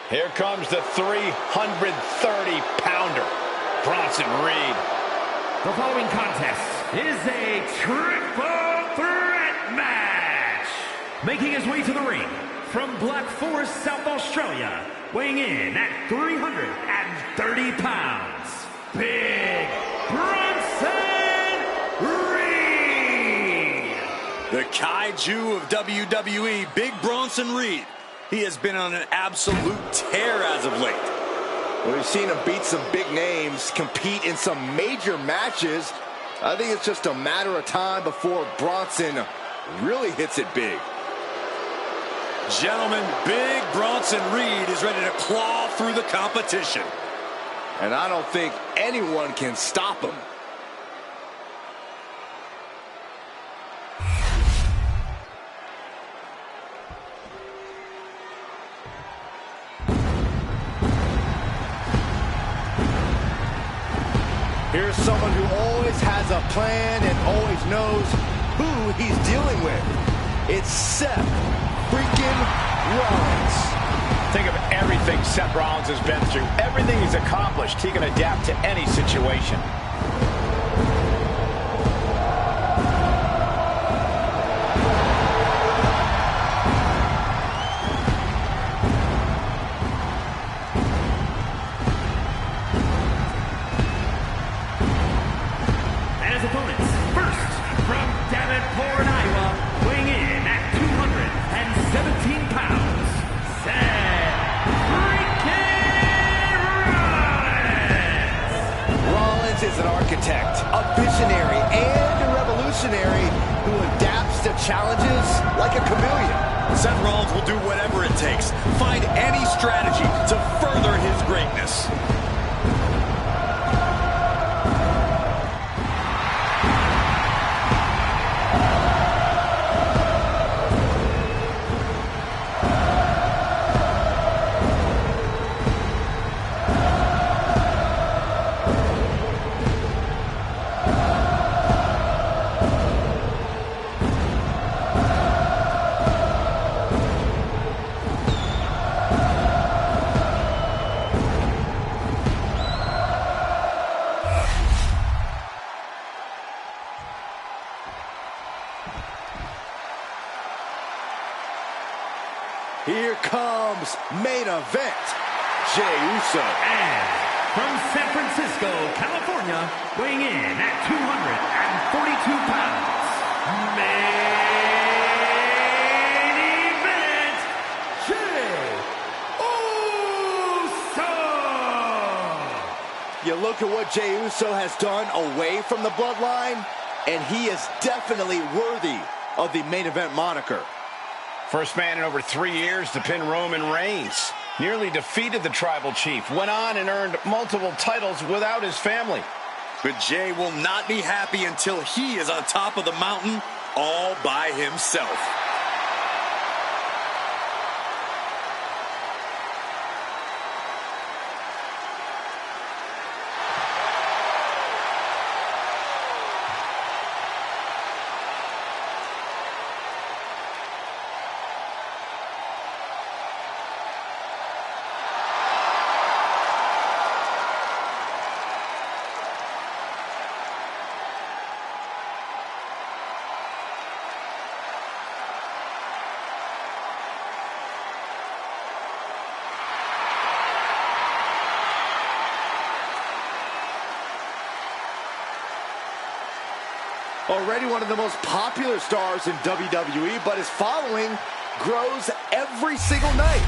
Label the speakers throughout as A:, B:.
A: Here comes the 330-pounder, Bronson Reed.
B: The following contest is a triple threat match. Making his way to the ring from Black Forest, South Australia, weighing in at 330 pounds, Big Bronson Reed.
C: The kaiju of WWE, Big Bronson Reed. He has been on an absolute tear as of late.
D: We've seen him beat some big names, compete in some major matches. I think it's just a matter of time before Bronson really hits it big.
C: Gentlemen, Big Bronson Reed is ready to claw through the competition.
D: And I don't think anyone can stop him. Here's someone who always has a plan and always knows who he's dealing with. It's Seth freaking Rollins.
A: Think of everything Seth Rollins has been through, everything he's accomplished. He can adapt to any situation.
D: Is an architect, a visionary, and a revolutionary who adapts to challenges like a chameleon.
C: Seth Rollins will do whatever it takes, find any strategy to further his greatness.
D: Here comes main event, Jey Uso.
B: And from San Francisco, California, weighing in at 242 pounds, main event, Jey Uso.
D: You look at what Jey Uso has done away from the bloodline, and he is definitely worthy of the main event moniker.
A: First man in over 3 years to pin Roman Reigns. Nearly defeated the tribal chief. Went on and earned multiple titles without his family.
C: But Jey will not be happy until he is on top of the mountain all by himself.
D: Already one of the most popular stars in WWE, but his following grows every single night.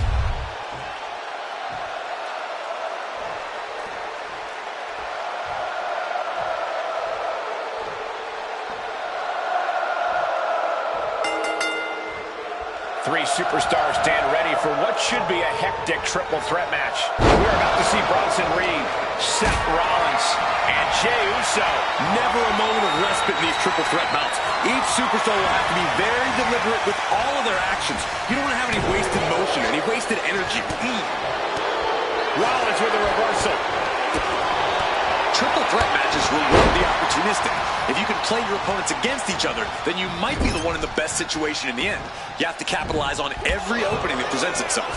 A: Three superstars stand ready for what should be a hectic triple threat match. We're about to see Bronson Reed, Seth Rollins, and Jey Uso.
C: Never a moment of respite in these triple threat bouts. Each superstar will have to be very deliberate with all of their actions. You don't want to have any wasted motion, any wasted energy.
A: Rollins with a reversal.
C: Triple threat matches will love the opportunistic. If you can play your opponents against each other, then you might be the one in the best situation in the end. You have to capitalize on every opening that presents itself.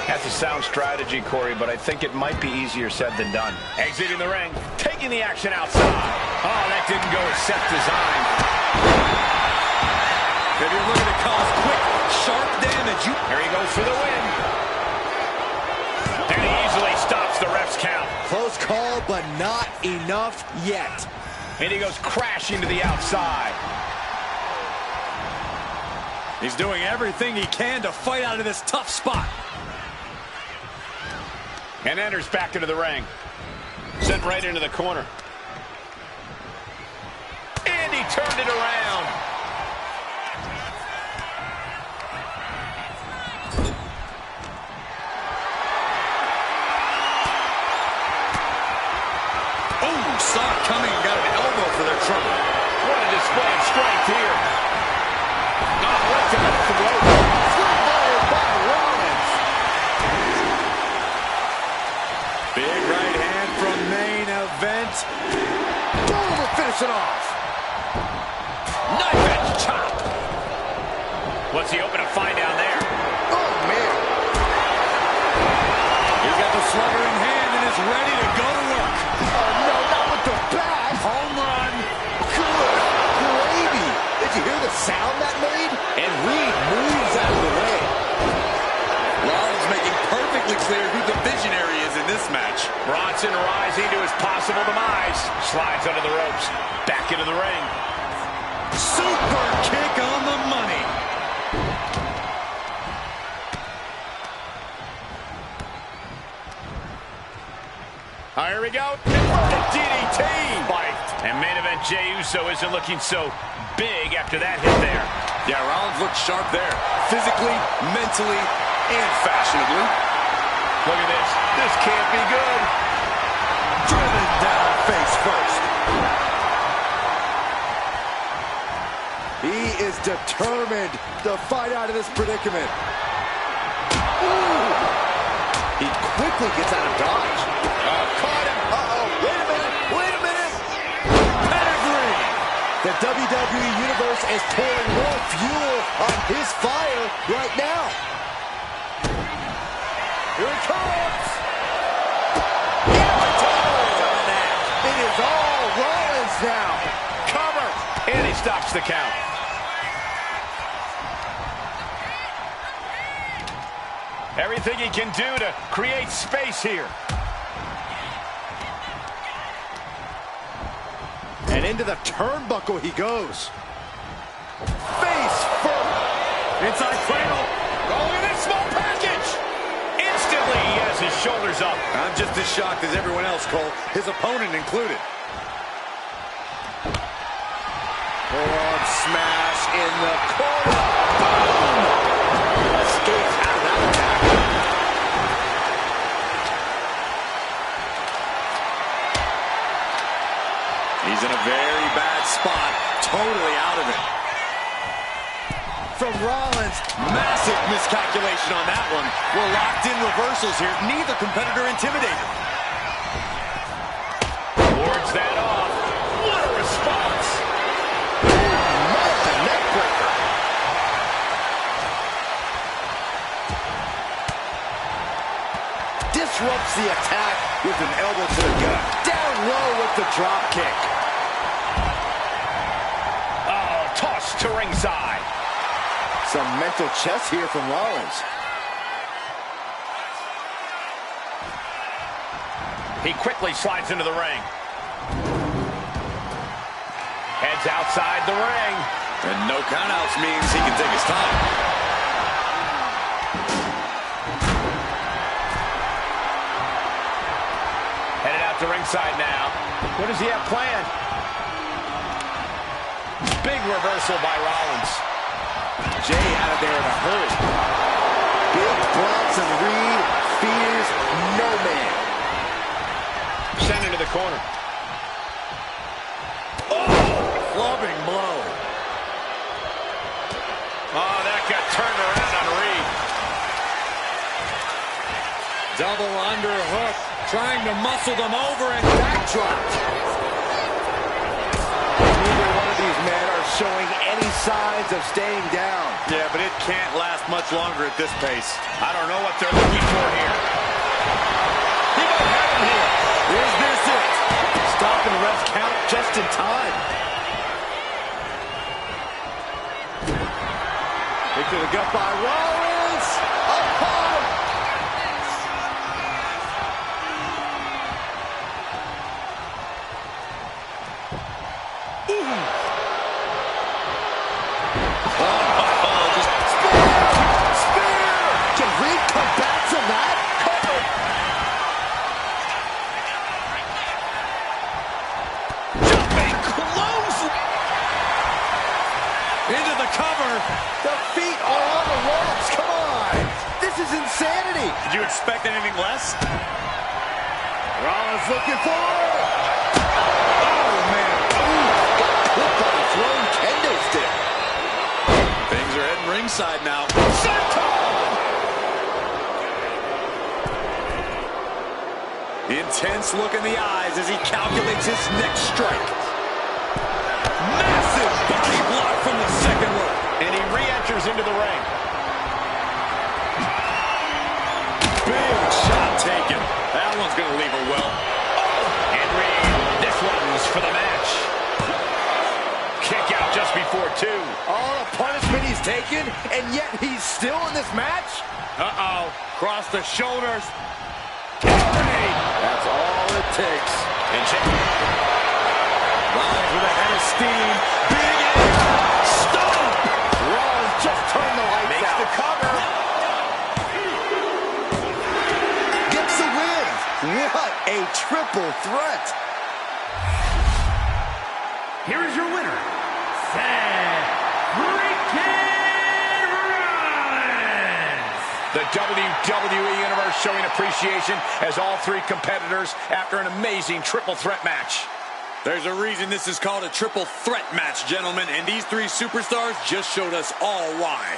A: That's a sound strategy, Corey, but I think it might be easier said than done. Exiting the ring, taking the action outside. Oh, that didn't go as set designed.
C: If you're looking to cause quick, sharp damage,
A: Here he goes for the win. And he easily stops the ref's count.
D: Close call, but not enough yet.
A: And he goes crashing to the outside.
C: he's doing everything he can to fight out of this tough spot.
A: And enters back into the ring. Sent right into the corner. And he turned it around.
C: Oh, saw it coming and got an elbow for their trouble.
A: What a display of strength here. Oh, right to the throat. Football by Rollins.
C: Big right hand from main event.
D: Boom, to finish it off.
A: Knife edge chop. What's he hoping to find down there?
D: Oh, man.
C: He's got the slugger in hand and is ready to go to work.
D: Oh, no, not with the bat.
C: Home run.
D: Good gravy. Did you hear the sound that made? And Reed moves out of the way.
C: Rollins making perfectly clear who the visionary is in this match.
A: Bronson rising to his possible demise. Slides under the ropes. Back into the ring.
C: Super kick on the money.
A: Here we go. Inverted DDT. Fight. And main event Jey Uso isn't looking so big after that hit there.
C: Yeah, Rollins looked sharp there. Physically, mentally, and fashionably.
A: Look at this. This can't be good.
D: Driven down face first. He is determined to fight out of this predicament. Ooh. He quickly gets out of dodge. Caught him. Uh-oh. Wait a minute. Wait a minute. Pedigree. The WWE Universe is pouring more fuel on his fire right now. Here it comes. It is all Rollins now.
A: Cover. And he stops the count. Everything he can do to create space here.
D: And into the turnbuckle he goes. Face first.
C: Inside cradle.
A: Oh, look at this small package. Instantly, he has his shoulders up.
C: I'm just as shocked as everyone else, Cole, his opponent included.
D: Forearm smash in the corner. Boom! Escapes out of that attack.
C: He's in a very bad spot, totally out of it.
D: From Rollins.
C: Massive miscalculation on that one. We're locked in reversals here. Neither competitor intimidated.
A: Wards that off. What a response.
D: The neck breaker. Disrupts the attack with an elbow to the gut. Down low with the drop kick.
A: Oh, tossed to ringside.
D: Some mental chess here from Rollins.
A: He quickly slides into the ring. Heads outside the ring.
C: And no countouts means he can take his time.
A: Headed out to ringside now. What does he have planned? Big reversal by Rollins.
D: Jey out of there in a hurry. Big Bronson Reed fears no man.
A: Sent into the corner.
C: Clubbing blow.
A: Oh, that got turned around on Reed.
C: Double underhook. Trying to muscle them over and
D: Backdrop. signs of staying down.
C: Yeah, but it can't last much longer at this pace.
A: I don't know what they're looking for here.
D: He might have him here. Is this it? Stopping the ref's count just in time. Kick to the gut by Rollins. Upon.
C: Into the cover.
D: The feet are on the ropes. Come on. This is insanity.
C: Did you expect anything less?
D: Rollins looking for it. Oh, man. Ooh, got put by the thrown kendo stick.
C: Things are heading ringside now. Intense look in the eyes as he calculates his next strike. Massive body block from the second one.
A: And he re-enters into the ring.
C: Big shot taken. That one's going to leave a well.
A: And this one's for the match. Kick out just before 2.
D: All the punishment he's taken, and yet he's still in this match?
C: Uh-oh. Cross the shoulders.
D: That's all it takes.
A: And
C: Rollins with a head of steam. Big air. Stomp.
D: Rollins just turned the lights
A: makes
D: out.
A: the cover.
D: Gets the win. What a triple threat.
B: Here is your winner, Seth freaking Rollins.
A: The WWE Universe showing appreciation as all 3 competitors after an amazing triple threat match.
C: There's a reason this is called a triple threat match, gentlemen, and these 3 superstars just showed us all why.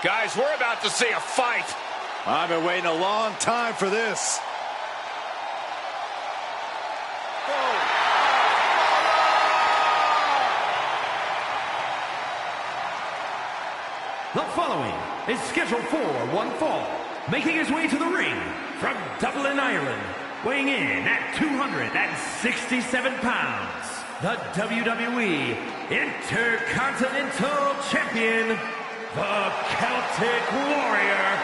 A: Guys, we're about to see a fight.
D: I've been waiting a long time for this.
B: The following is scheduled for one fall, making his way to the ring from Dublin, Ireland, weighing in at 267 pounds, the WWE Intercontinental Champion, the Celtic Warrior,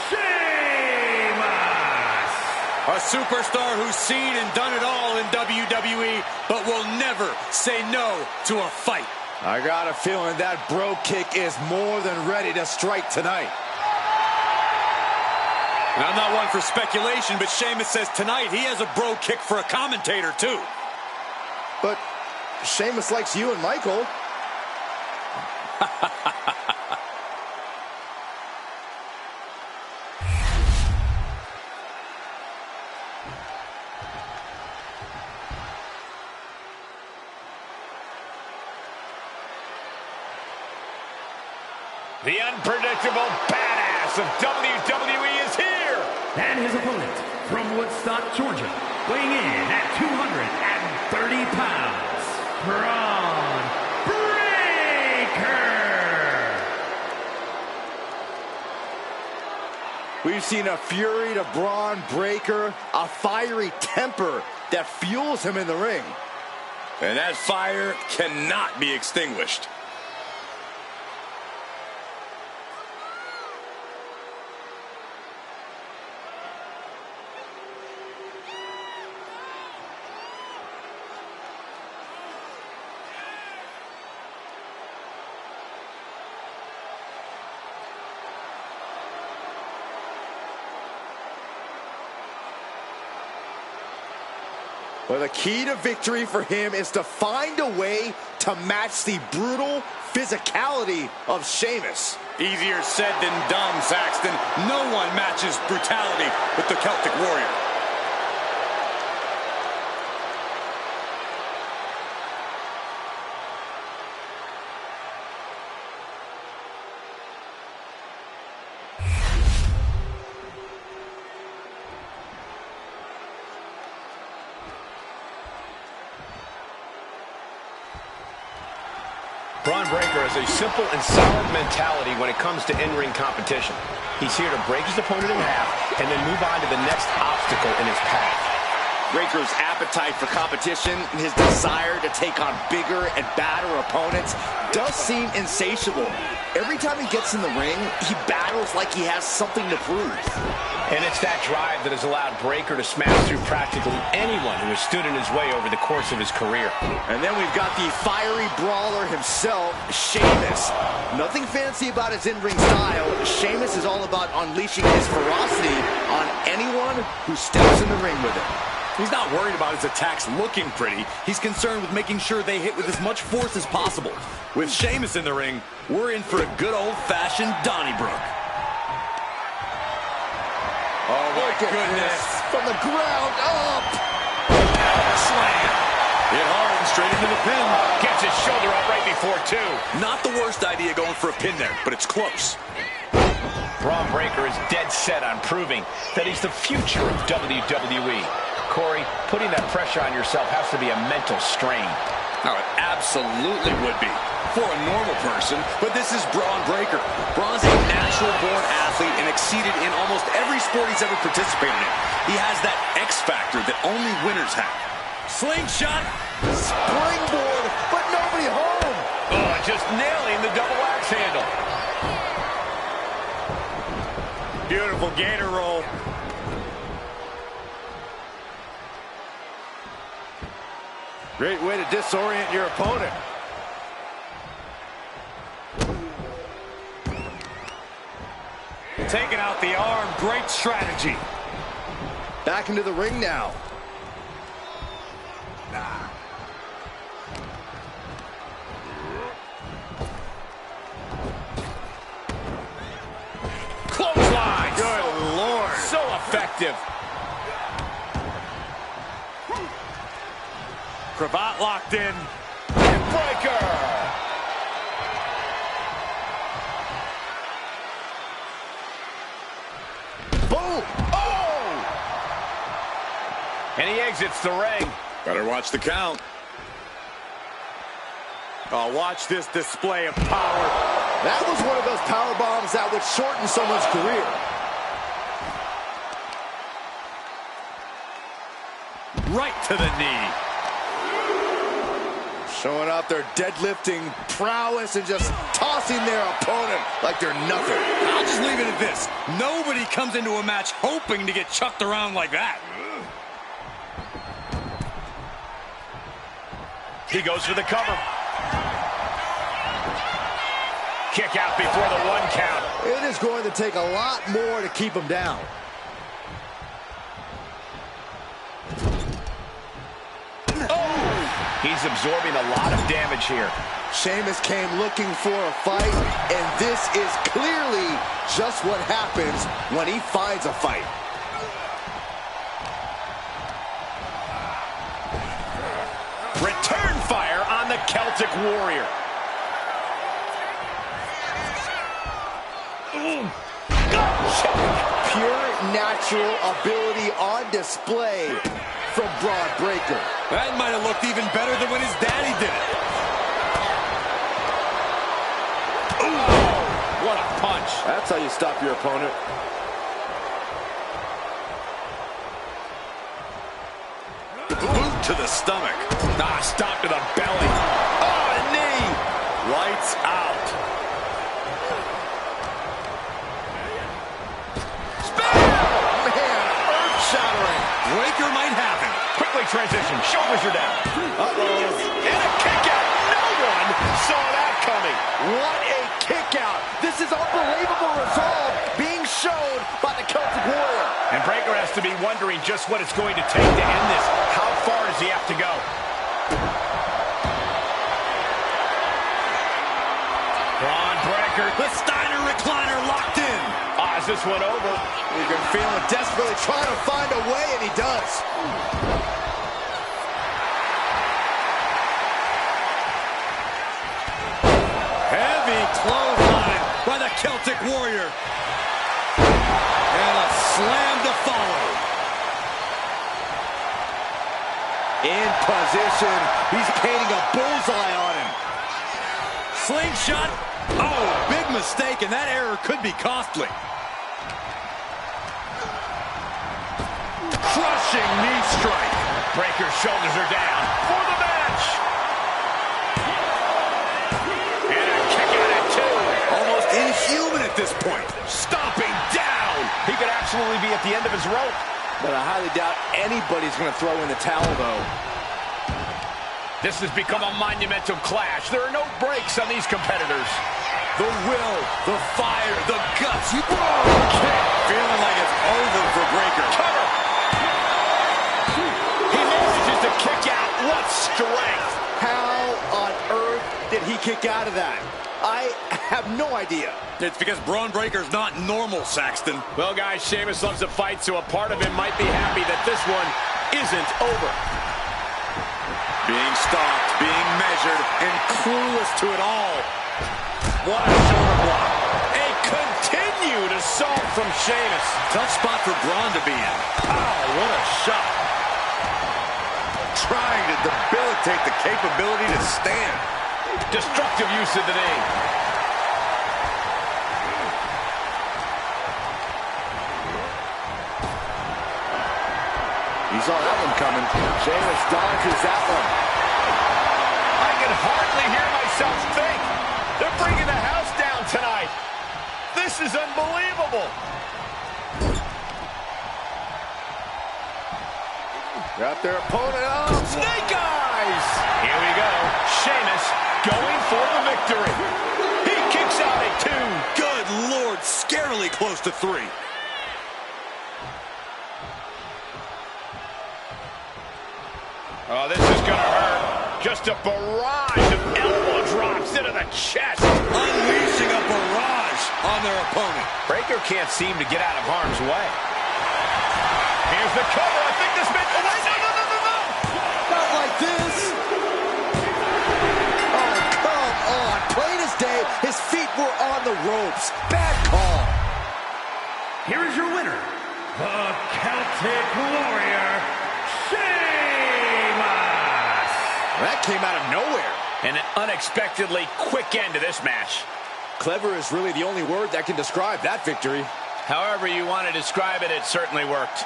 B: Sheamus!
C: A superstar who's seen and done it all in WWE, but will never say no to a fight.
D: I got a feeling that bro kick is more than ready to strike tonight.
C: And I'm not one for speculation, but Sheamus says tonight he has a bro kick for a commentator, too.
D: But Sheamus likes you and Michael.
A: The unpredictable badass of WWE is here.
B: And his opponent from Woodstock, Georgia, weighing in at 230 pounds, Braun Breaker.
D: We've seen a fury to Braun Breaker, a fiery temper that fuels him in the ring.
C: And that fire cannot be extinguished.
D: Well, the key to victory for him is to find a way to match the brutal physicality of Sheamus.
C: Easier said than done, Saxton. No one matches brutality with the Celtic Warrior.
A: Braun Breaker has a simple and solid mentality when it comes to in-ring competition. He's here to break his opponent in half and then move on to the next obstacle in his path.
D: Breaker's appetite for competition, his desire to take on bigger and badder opponents does seem insatiable. Every time he gets in the ring, he battles like he has something to prove.
A: And it's that drive that has allowed Breaker to smash through practically anyone who has stood in his way over the course of his career.
D: And then we've got the fiery brawler himself, Sheamus. Nothing fancy about his in-ring style. Sheamus is all about unleashing his ferocity on anyone who steps in the ring with him.
C: He's not worried about his attacks looking pretty. He's concerned with making sure they hit with as much force as possible. With Sheamus in the ring, we're in for a good old-fashioned Donnybrook. Oh, my goodness.
D: From the ground up.
C: Slam. Hit hard and straight into the pin.
A: Gets his shoulder up right before two.
C: Not the worst idea going for a pin there, but it's close.
A: Braun Breaker is dead set on proving that he's the future of WWE. Corey, putting that pressure on yourself has to be a mental strain.
C: Oh, it absolutely would be for a normal person, but this is Braun Breaker. Braun's a natural-born athlete and exceeded in almost every sport he's ever participated in. He has that X factor that only winners have. Slingshot.
D: Springboard, but nobody home.
A: Oh, just nailing the double axe handle.
C: Beautiful gator roll.
D: Great way to disorient your opponent.
C: Taking out the arm, great strategy.
D: Back into the ring now.
A: Clothesline.
C: Good Lord.
A: So effective.
C: Cravat locked in.
A: Breaker.
D: Boom. Oh!
A: And he exits the ring.
C: Better watch the count. Oh, watch this display of power.
D: That was one of those power bombs that would shorten someone's career.
C: Right to the knee.
D: Showing off their deadlifting prowess and just tossing their opponent like they're nothing.
C: I'll just leave it at this. Nobody comes into a match hoping to get chucked around like that.
A: He goes for the cover. Kick out before the 1 count.
D: It is going to take a lot more to keep him down.
A: He's absorbing a lot of damage here.
D: Sheamus came looking for a fight, and this is clearly just what happens when he finds a fight.
A: Return fire on the Celtic Warrior.
D: Pure natural ability on display from Braun Breaker.
C: That might have looked even better than when his daddy did it.
A: What a punch.
D: That's how you stop your opponent.
C: Boot to the stomach.
A: Stop to the belly. Oh, a knee.
C: Lights out.
D: Man, earth-shattering.
C: Breaker might have him.
A: Quickly transition. Shoulders are down.
D: Uh-oh.
A: And a kick out. No one saw that coming.
D: What a kick out. This is unbelievable resolve being shown by the Celtic Warrior.
A: And Breakker has to be wondering just what it's going to take to end this. How far does he have to go? Braun Breakker.
C: The Steiner recliner locked in.
A: Is this one over?
D: You can feel him desperately trying to find a way, and he does.
C: Heavy clothesline by the Celtic Warrior. And a slam to follow.
D: In position. He's painting a bullseye on him.
C: Slingshot. Oh, big mistake, and that error could be costly. Crushing knee strike.
A: Breakker's shoulders are down for the match. And a kick out at two.
C: Almost inhuman at this point.
A: Stomping down. He could absolutely be at the end of his rope.
D: But I highly doubt anybody's going to throw in the towel, though.
A: This has become a monumental clash. There are no breaks on these competitors.
C: The will, the fire, the guts. Feeling like it's over for Breakker.
A: Cover. He manages to kick out. What strength.
D: How on earth did he kick out of that? I have no idea.
C: It's because Braun Breaker's not normal, Saxton.
A: Well, guys, Sheamus loves to fight, so a part of him might be happy that this one isn't over.
C: Being stalked, being measured, and clueless to it all. What a shoulder block.
A: A continued assault from Sheamus.
C: Tough spot for Braun to be in.
A: Oh, what a shot.
C: Trying to debilitate the capability to stand.
A: Destructive use of the knee.
D: He saw that one coming. Sheamus dodges that one.
A: I can hardly hear myself think. They're bringing the house down tonight. This is unbelievable.
D: Got their opponent up.
A: Snake eyes. Here we go. Sheamus going for the victory. He kicks out at two.
C: Good Lord, scarily close to three.
A: Oh, this is going to hurt. Just a barrage of elbow drops into the chest.
C: Unleashing a barrage on their opponent.
A: Breakker can't seem to get out of harm's way. Here's the cover. I think this meant... Oh, no.
D: Not like this. Oh, come on. Plain as day, his feet were on the ropes. Bad call.
B: Here is your winner, the Celtic Warrior, Sheamus.
D: That came out of nowhere.
A: And an unexpectedly quick end to this match.
D: Clever is really the only word that can describe that victory.
A: However you want to describe it, it certainly worked.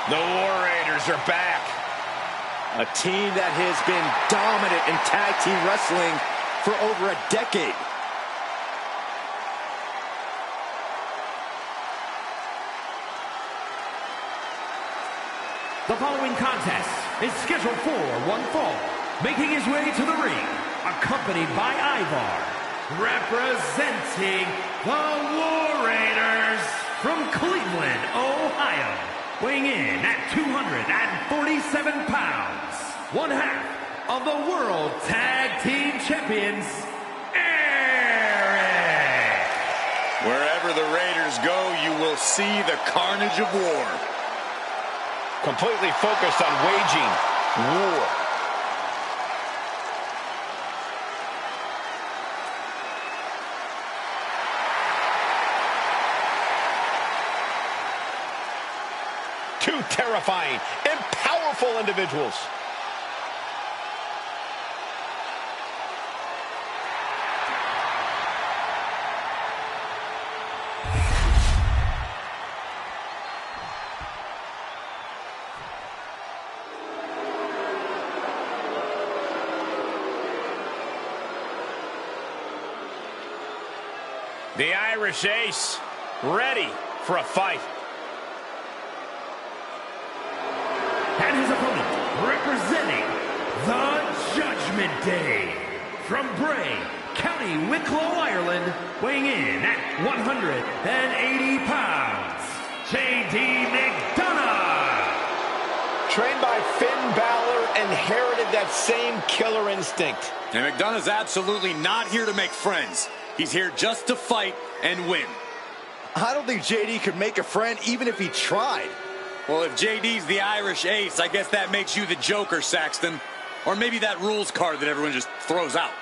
A: The War Raiders are back.
D: A team that has been dominant in tag team wrestling for over a decade.
B: The following contest is scheduled for one fall. Making his way to the ring, accompanied by Ivar, representing the War Raiders from Cleveland, Ohio. Weighing in at 247 pounds, one half of the World Tag Team Champions, Eric.
C: Wherever the Raiders go, you will see the carnage of war.
A: completely focused on waging war. Two terrifying and powerful individuals. The Irish Ace, ready for a fight.
B: And his opponent, representing the Judgment Day, from Bray, County Wicklow, Ireland, weighing in at 180 pounds, J.D. McDonough.
A: Trained by Finn Balor, inherited that same killer instinct.
C: And McDonough's absolutely not here to make friends. He's here just to fight and win.
D: I don't think JD could make a friend even if he tried.
C: Well, if JD's the Irish Ace, I guess that makes you the Joker, Saxton. Or maybe that rules card that everyone just throws out.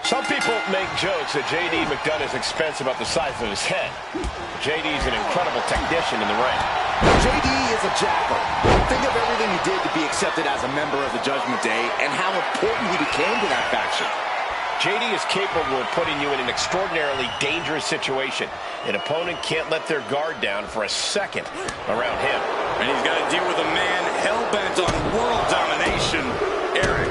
A: Some people make jokes that J.D. McDonough's expense about the size of his head. J.D.'s an incredible technician in the ring.
D: JD is a jackal. Think of everything he did to be accepted as a member of the Judgment Day and how important he became to that faction.
A: J.D. is capable of putting you in an extraordinarily dangerous situation. An opponent can't let their guard down for a second around him.
C: And he's got to deal with a man hell-bent on world domination, Eric.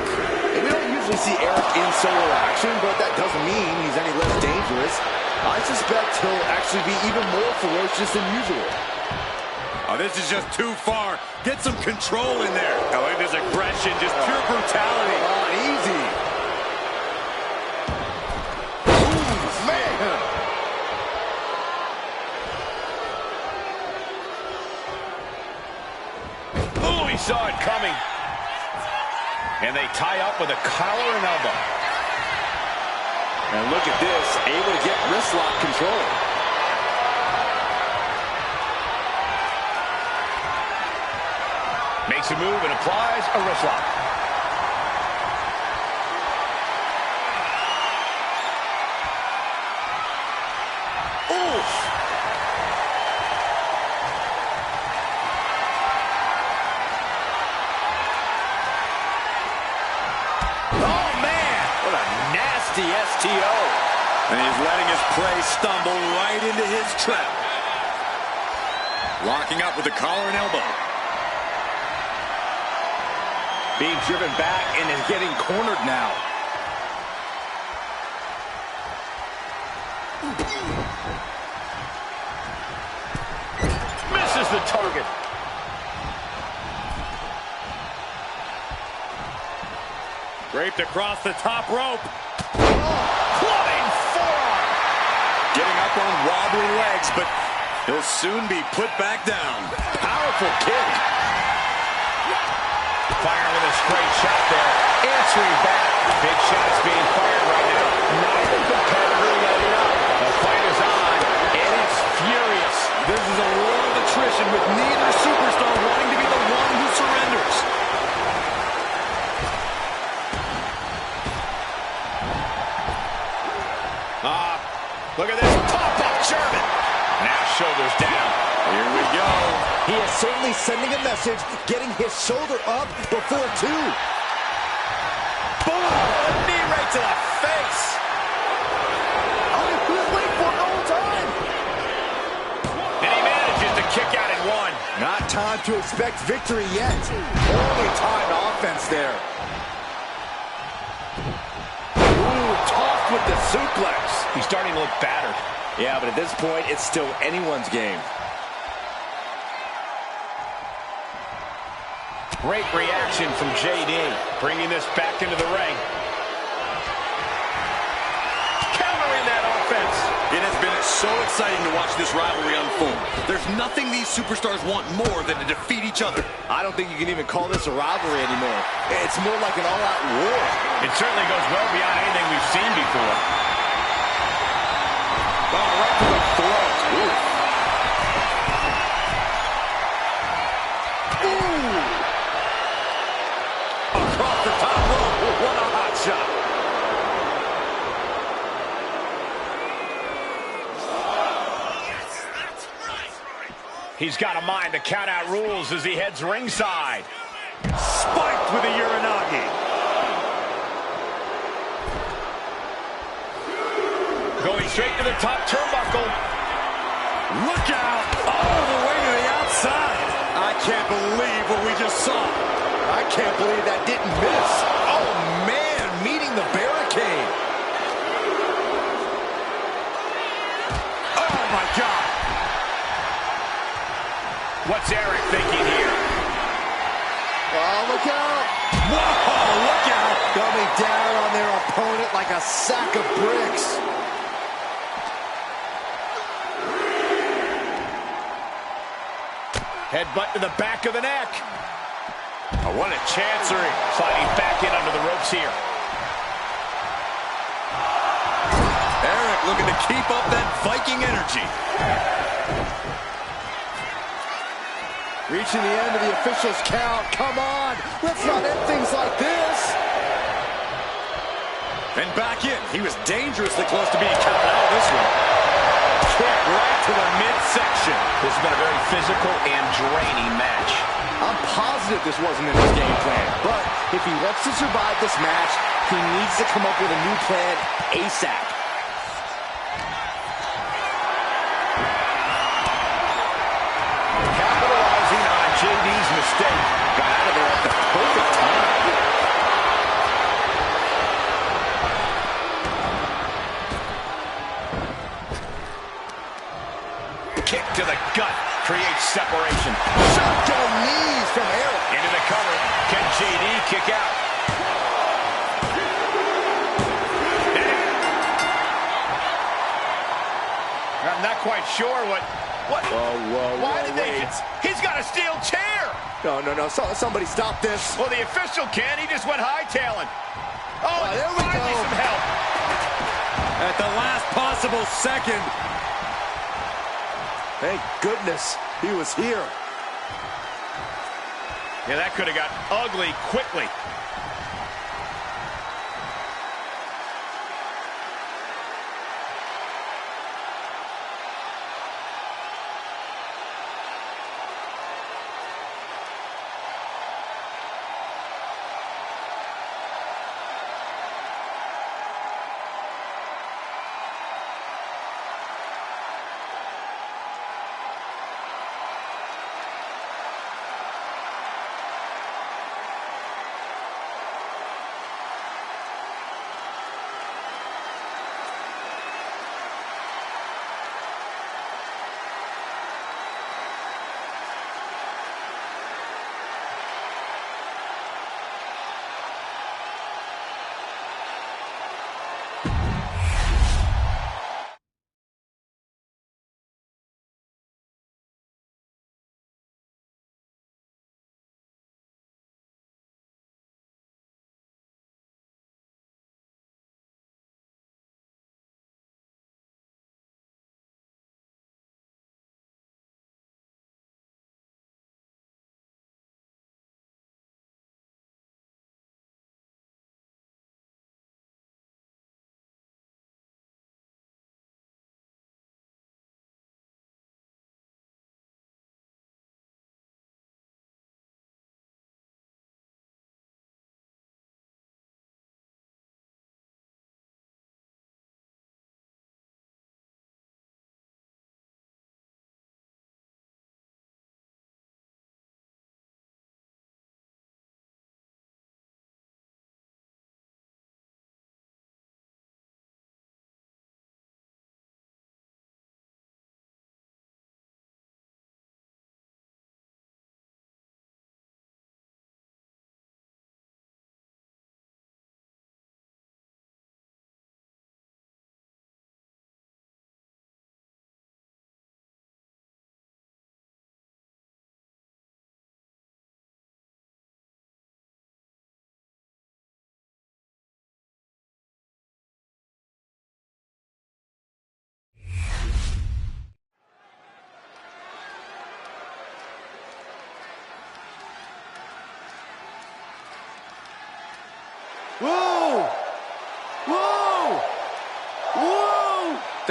D: We don't usually see Eric in solo action, but that doesn't mean he's any less dangerous. I suspect he'll actually be even more ferocious than usual.
C: Oh, this is just too far. Get some control in there. I like this aggression, just pure brutality.
D: Oh, easy. Man.
A: Ooh, he saw it coming. And they tie up with a collar and elbow.
D: And look at this, able to get wrist lock control.
A: Makes a move and applies a wrist lock. Oof.
C: STO. And he's letting his prey stumble right into his trap. Locking up with the collar and elbow.
D: Being driven back and is getting cornered now.
A: Misses the target.
C: Draped across the top rope.
A: Clubbing forearm.
C: Getting up on wobbly legs, but he'll soon be put back down.
A: Powerful kick. Firing with a straight shot there. Answering back. Big shots being fired right now. Neither competitor letting up. The fight is on, and it's furious.
C: This is a war of attrition with neither superstar wanting to be the one who surrenders.
A: Look at this pop-up German. Now shoulders down.
C: Here we go.
D: He is certainly sending a message, getting his shoulder up before two.
A: Boom! A knee right to the face.
D: Oh, he was waiting for it the whole time.
A: And he manages to kick out at one.
D: Not time to expect victory yet. Only time offense there. with the suplex.
A: He's starting to look battered.
D: Yeah, but at this point, it's still anyone's game.
A: Great reaction from JD, bringing this back into the ring. Countering that offense.
C: It has been so exciting to watch this rivalry unfold. There's nothing these superstars want more than to defeat each other.
D: I don't think you can even call this a rivalry anymore. It's more like an all-out war.
A: It certainly goes well beyond anything we've seen before.
D: Oh, right to the throat. Ooh. Across the top rope. What a hot shot.
A: He's got a mind to count out rules as he heads ringside.
D: Spiked with a Uranagi.
A: Going straight to the top turnbuckle.
D: Look out! All the way to the outside. I can't believe what we just saw. I can't believe that didn't miss. Oh, man, meeting the barricade. Oh, my God.
A: What's Eric thinking here?
D: Oh, look out. Whoa, look out. Coming down on their opponent like a sack of bricks.
A: Headbutt to the back of the neck. Oh, what a chancery. Sliding back in under the ropes here.
C: Eric looking to keep up that Viking energy.
D: Reaching the end of the official's count. Come on. Let's not end things like this.
C: And back in. He was dangerously close to being counted out of this one.
A: Kick right to the midsection. This has been a very physical and draining match.
D: I'm positive this wasn't in his game plan, but if he wants to survive this match, he needs to come up with a new plan ASAP.
A: Capitalizing on JD's mistake.
D: Got out of there at the perfect time.
A: Kick to the gut creates separation.
D: Shotgun knees from Eric.
A: Into the cover. Can JD kick out? I'm not quite sure what. Why did they? He's got a steel chair.
D: No. Somebody stop this.
A: Well, the official can. He just went hightailing. Oh,
D: There we
A: finally
D: go.
A: some help.
C: At the last possible second.
D: Thank goodness he was here.
A: Yeah, that could have got ugly quickly.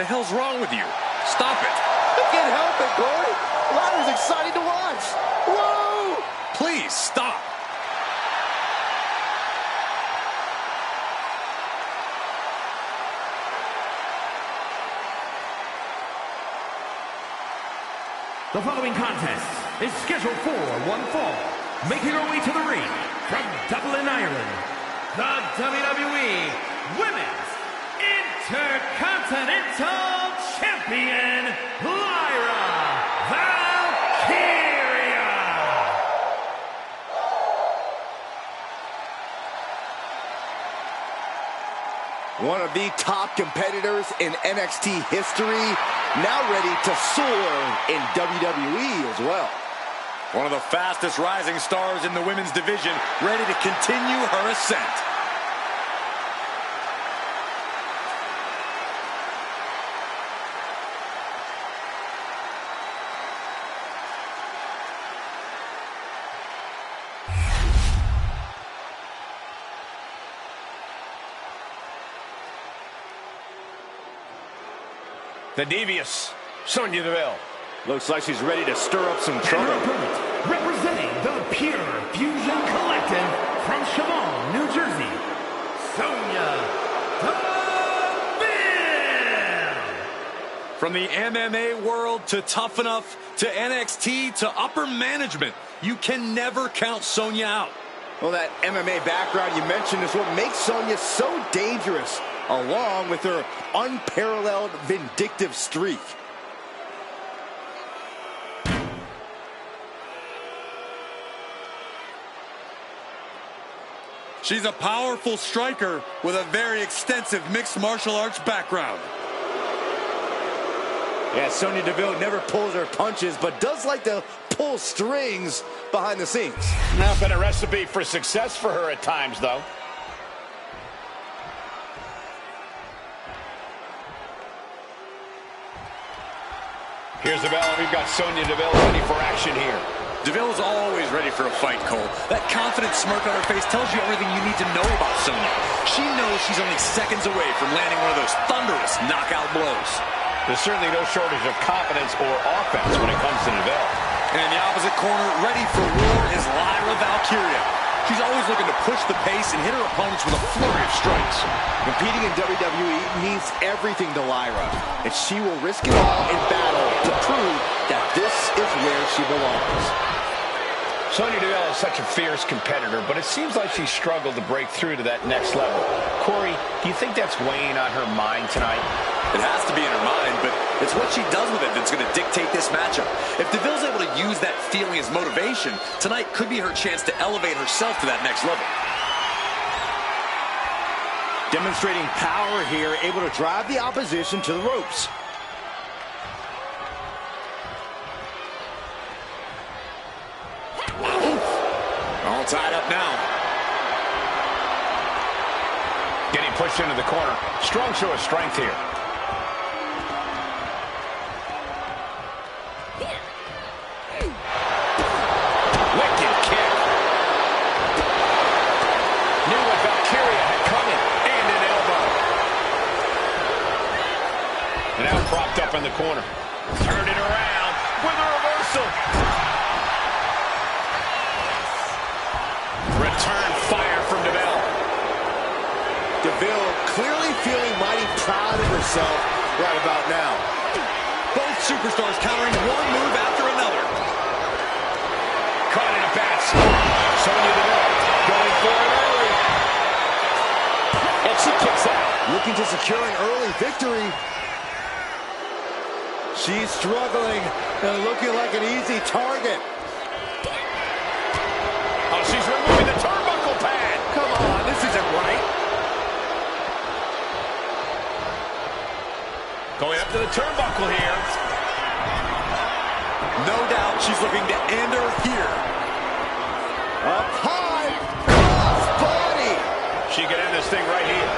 C: The hell's wrong with you? Stop it.
D: I can't help it, Corey. Ladder's exciting to watch. Whoa!
C: Please, stop.
B: The following contest is scheduled for one fall. Making her way to the ring from Dublin, Ireland, the WWE Women's Intercontinental Champion, Lyra Valkyria.
D: One of the top competitors in NXT history, now ready to soar in WWE as well.
C: One of the fastest rising stars in the women's division, ready to continue her ascent.
A: The devious Sonya Deville.
D: Looks like she's ready to stir up some
B: And her
D: trouble.
B: opponent, representing the Pure Fusion Collective from Chavon, New Jersey, Sonya Deville.
C: From the MMA world to Tough Enough to NXT to upper management, you can never count Sonya out.
D: Well, that MMA background you mentioned is what makes Sonya so dangerous, along with her unparalleled vindictive streak.
C: She's a powerful striker with a very extensive mixed martial arts background.
D: Yeah, Sonya Deville never pulls her punches, but does like to pull strings behind the scenes.
A: Not been a recipe for success for her at times, though. Here's the bell, and we've got Sonya Deville ready for action here.
C: Deville's always ready for a fight, Cole. That confident smirk on her face tells you everything you need to know about Sonya. She knows she's only seconds away from landing one of those thunderous knockout blows.
A: There's certainly no shortage of confidence or offense when it comes to Deville.
C: And in the opposite corner, ready for war, is Lyra Valkyria. She's always looking to push the pace and hit her opponents with a flurry of strikes.
D: Competing in WWE means everything to Lyra, and she will risk it all in battle to prove that this is where she belongs.
A: Sonya Deville is such a fierce competitor, but it seems like she struggled to break through to that next level. Corey, do you think that's weighing on her mind tonight?
C: It has to be in her mind, but it's what she does with it that's going to dictate this matchup. If Deville's able to use that feeling as motivation, tonight could be her chance to elevate herself to that next level.
D: Demonstrating power here, able to drive the opposition to the ropes.
C: All tied up now.
A: Getting pushed into the corner. Strong show of strength here. Wicked kick. Knew what Valkyria had coming. And an elbow. And now propped up in the corner. Turned it around with a reversal. Return fire from Deville.
D: Deville clearly feeling mighty proud of herself right about now.
C: Both superstars countering one move after another.
A: Caught in a bad spot. Sonya Deville going for it early. And she kicks out.
D: Looking to secure an early victory. She's struggling and looking like an easy target.
A: Oh, she's removing the turnbuckle pad.
D: Come on, this isn't right.
A: Going up to the turnbuckle here.
C: No doubt she's looking to end her here.
D: Up high, cross body.
A: She can end this thing right here.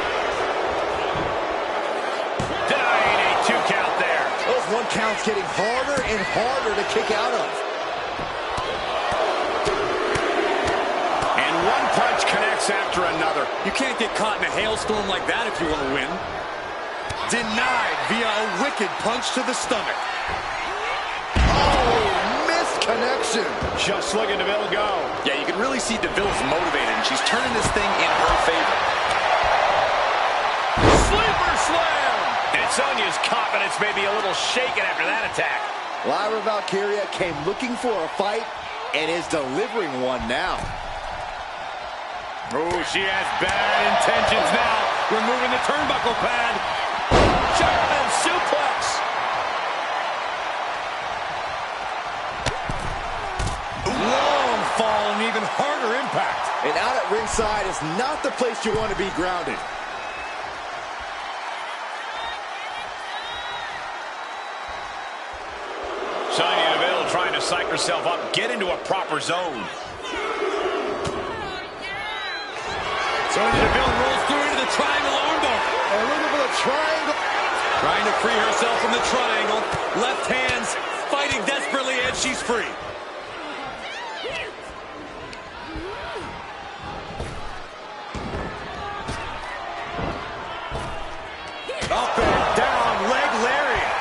A: Denying a 2 count there.
D: Those 1 counts getting harder and harder to kick out of.
A: And one punch connects after another.
C: You can't get caught in a hailstorm like that if you want to win.
D: Denied via a wicked punch to the stomach. Oh, missed connection.
A: Just look at Deville go.
C: Yeah, you can really see Deville's motivated, and she's turning this thing in her favor.
A: Sleeper slam! And Sonya's confidence may be a little shaken after that attack.
D: Lyra Valkyria came looking for a fight and is delivering one now.
C: Oh, she has bad intentions now. Removing the turnbuckle pad.
A: German suplex.
C: Long fall and even harder impact.
D: And out at ringside is not the place you want to be grounded.
A: Sonya Deville trying to psych herself up, get into a proper zone.
C: Sonya Deville rolls through into the triangle armbar.
D: And looking for the triangle.
C: Trying to free herself from the triangle. Left hands fighting desperately, and she's free. Up and down, leg lariat.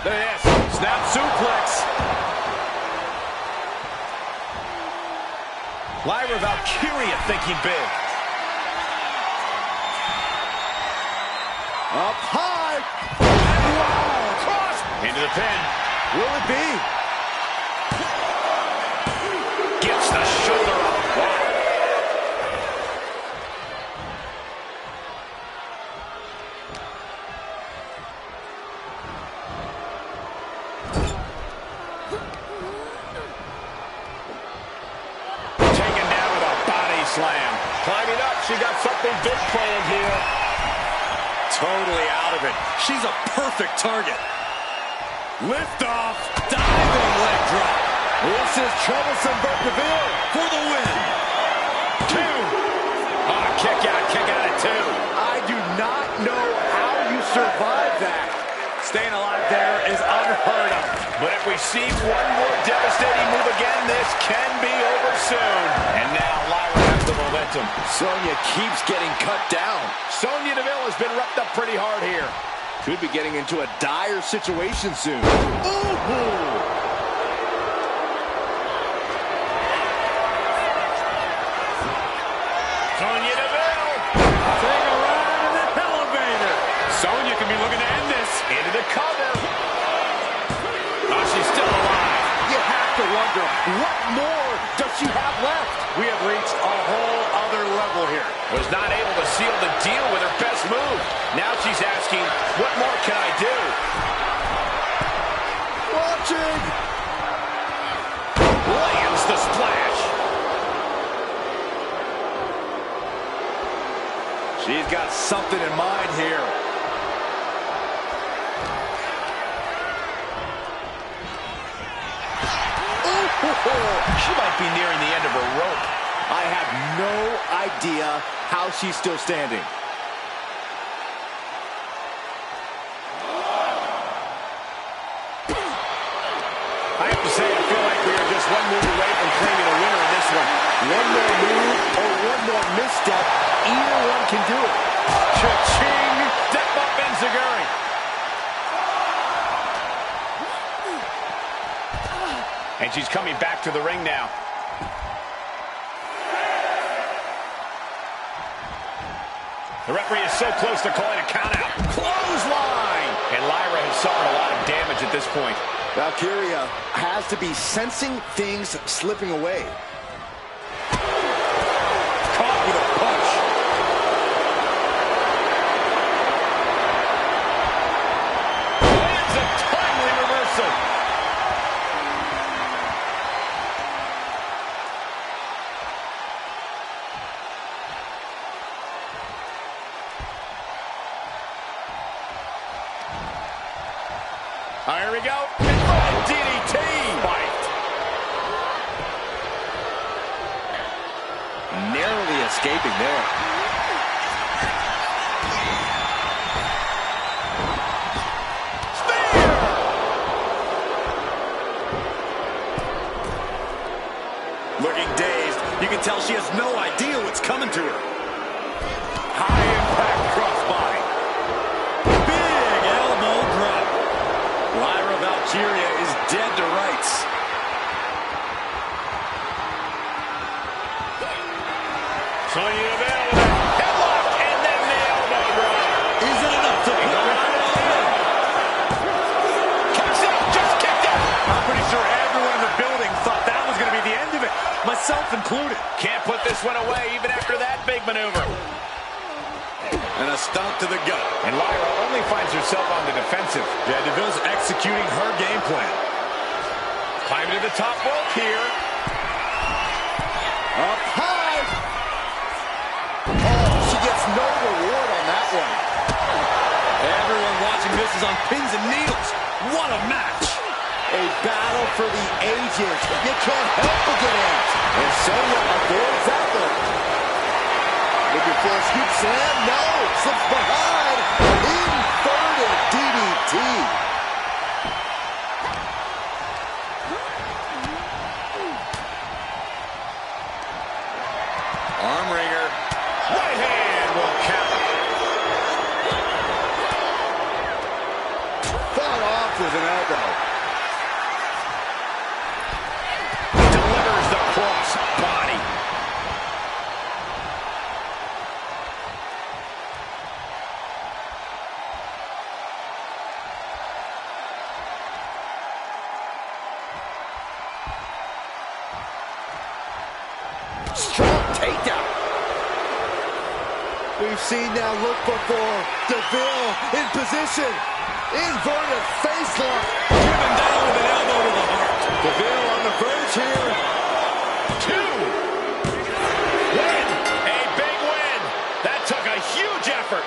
A: There it is. Snap suplex. Lyra Valkyria thinking big.
D: Up high. And wow. Cross.
A: Into the pin.
D: Will it be?
A: Gets the shoulder up. Wow. Taken down with a body slam. Climbing up. She got something big planned here.
C: Totally out of it. She's a perfect target. Lift off. Diving leg drop.
D: This is troublesome for Deville.
C: For the win.
A: 2. Oh, kick out at 2.
D: I do not know how you survive that.
C: Staying alive there is unheard of.
A: But if we see one more devastating move again, this can be over soon. And now Lyra has the momentum.
D: Sonya keeps getting cut down.
A: Sonya Deville has been roughed up pretty hard here.
D: Could be getting into a dire situation soon. Ooh!
A: Sonya Deville.
C: Take a ride in the elevator.
A: Sonya can be looking to end this. Into the cover. Oh, she's still alive.
D: You have to wonder, what more does she have left?
C: We have reached a whole other level here.
A: Was not able to seal the deal with her best move. Now she's asking, what more can I do?
D: Watching!
A: Lands the splash.
D: She's got something in mind here.
A: She might be nearing the end of her rope.
D: I have no idea how she's still standing.
A: I have to say, I feel like we are just one move away from claiming a winner in this one.
D: One more move or one more misstep, either one can do it.
A: Cha-ching! Step up Enziguri. And she's coming back to the ring now. The referee is so close to calling a countout. Clothesline! And Lyra has suffered a lot of damage at this point.
D: Valkyria has to be sensing things slipping away.
C: Caught with a punch.
A: Lands a timely reversal. Here we go. DDT. Spiked.
D: Narrowly escaping there.
A: Spear.
C: Looking dazed. You can tell she has no idea what's coming to her. bacteria is dead to rights.
A: Sonya Deville with a headlock and then the elbow drop.
C: Is it enough to put him right over?
A: Kicks out, just kicked out.
C: I'm pretty sure everyone in the building thought that was going to be the end of it, myself included.
A: Can't put this one away even after that big maneuver.
C: And a stomp to the gut.
A: And Lyra only finds herself on the defensive.
C: Yeah, Deville's executing her game plan.
A: Climbing to the top rope here.
D: Up high. Oh, she gets no reward on that one.
C: Everyone watching this is on pins and needles. What a match.
D: A battle for the ages. You can't help but get amped. And Sonya avoids that one. Looking for a scoop slam. No. Slips behind. Inverted DDT.
C: Arm wringer.
A: Right hand will count.
D: Fought off with an elbow.
A: Delivers the cross body.
D: Strong takedown. We've seen now look before. Deville in position. Inverted face lock.
C: Driven down with an elbow to the heart.
D: Deville on the verge here.
A: 2. Win. A big win. That took a huge effort.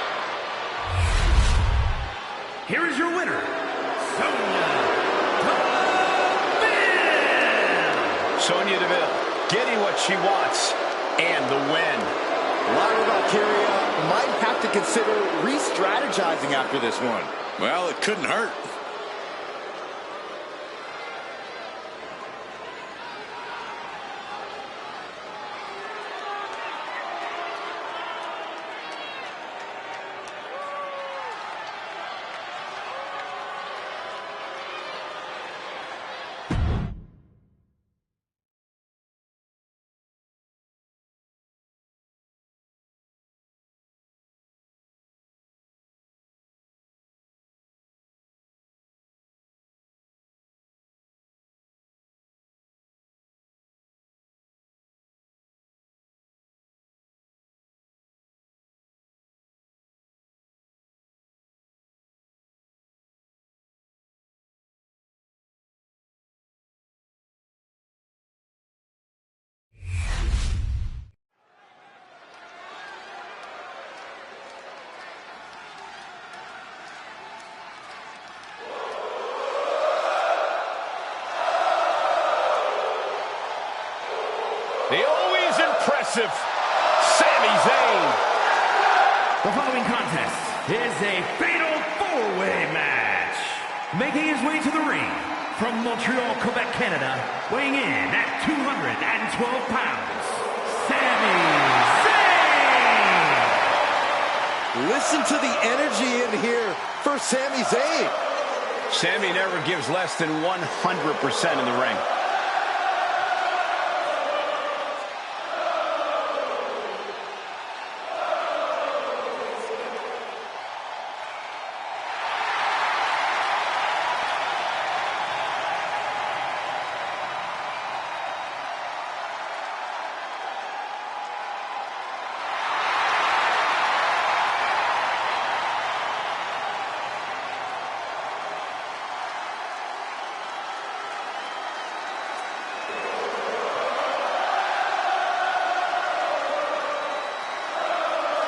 B: Here is your winner, Sonya Deville.
A: Sonya Deville getting what she wants and the win.
D: Lyra Valkyria might have to consider re-strategizing after this one.
C: Well, it couldn't hurt.
A: The always impressive Sami Zayn.
B: The following contest is a fatal four-way match. Making his way to the ring from Montreal, Quebec, Canada, weighing in at 212 pounds, Sami Zayn.
D: Listen to the energy in here for Sami Zayn.
A: Sami never gives less than 100% in the ring.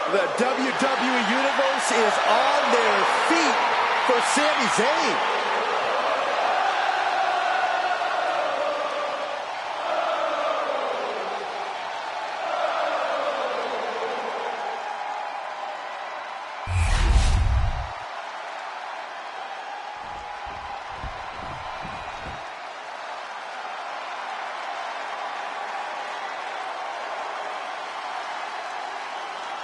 D: The WWE Universe is on their feet for Sami Zayn.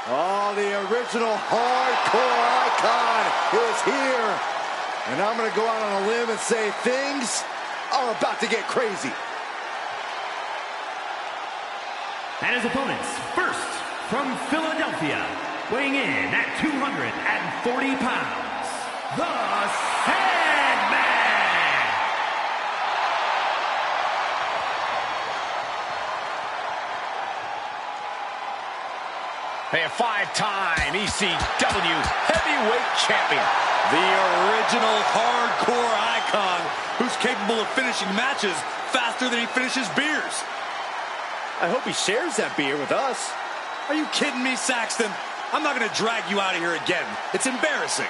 D: Oh, the original hardcore icon is here. And I'm going to go out on a limb and say things are about to get crazy.
B: And his opponents, first from Philadelphia, weighing in at 240 pounds, the Sandman!
A: A five-time ECW heavyweight champion.
C: The original hardcore icon who's capable of finishing matches faster than he finishes beers.
D: I hope he shares that beer with us.
C: Are you kidding me, Saxton? I'm not going to drag you out of here again. It's embarrassing.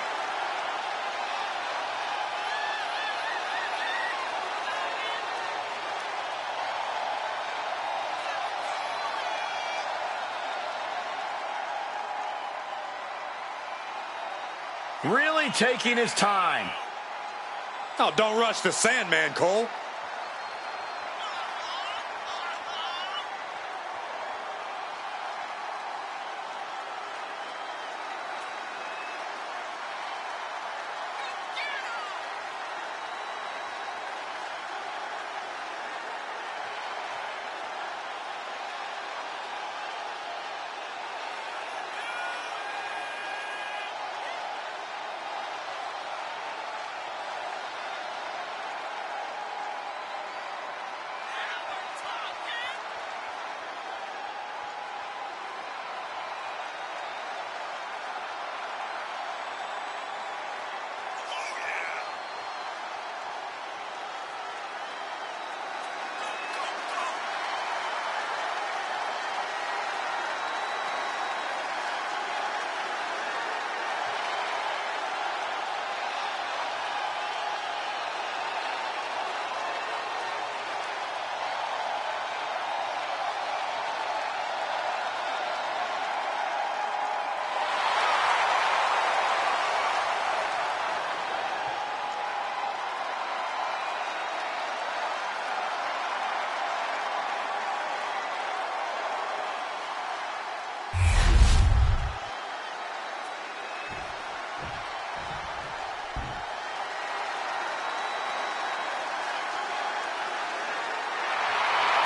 A: Really taking his time.
C: Oh, don't rush the Sandman, Cole.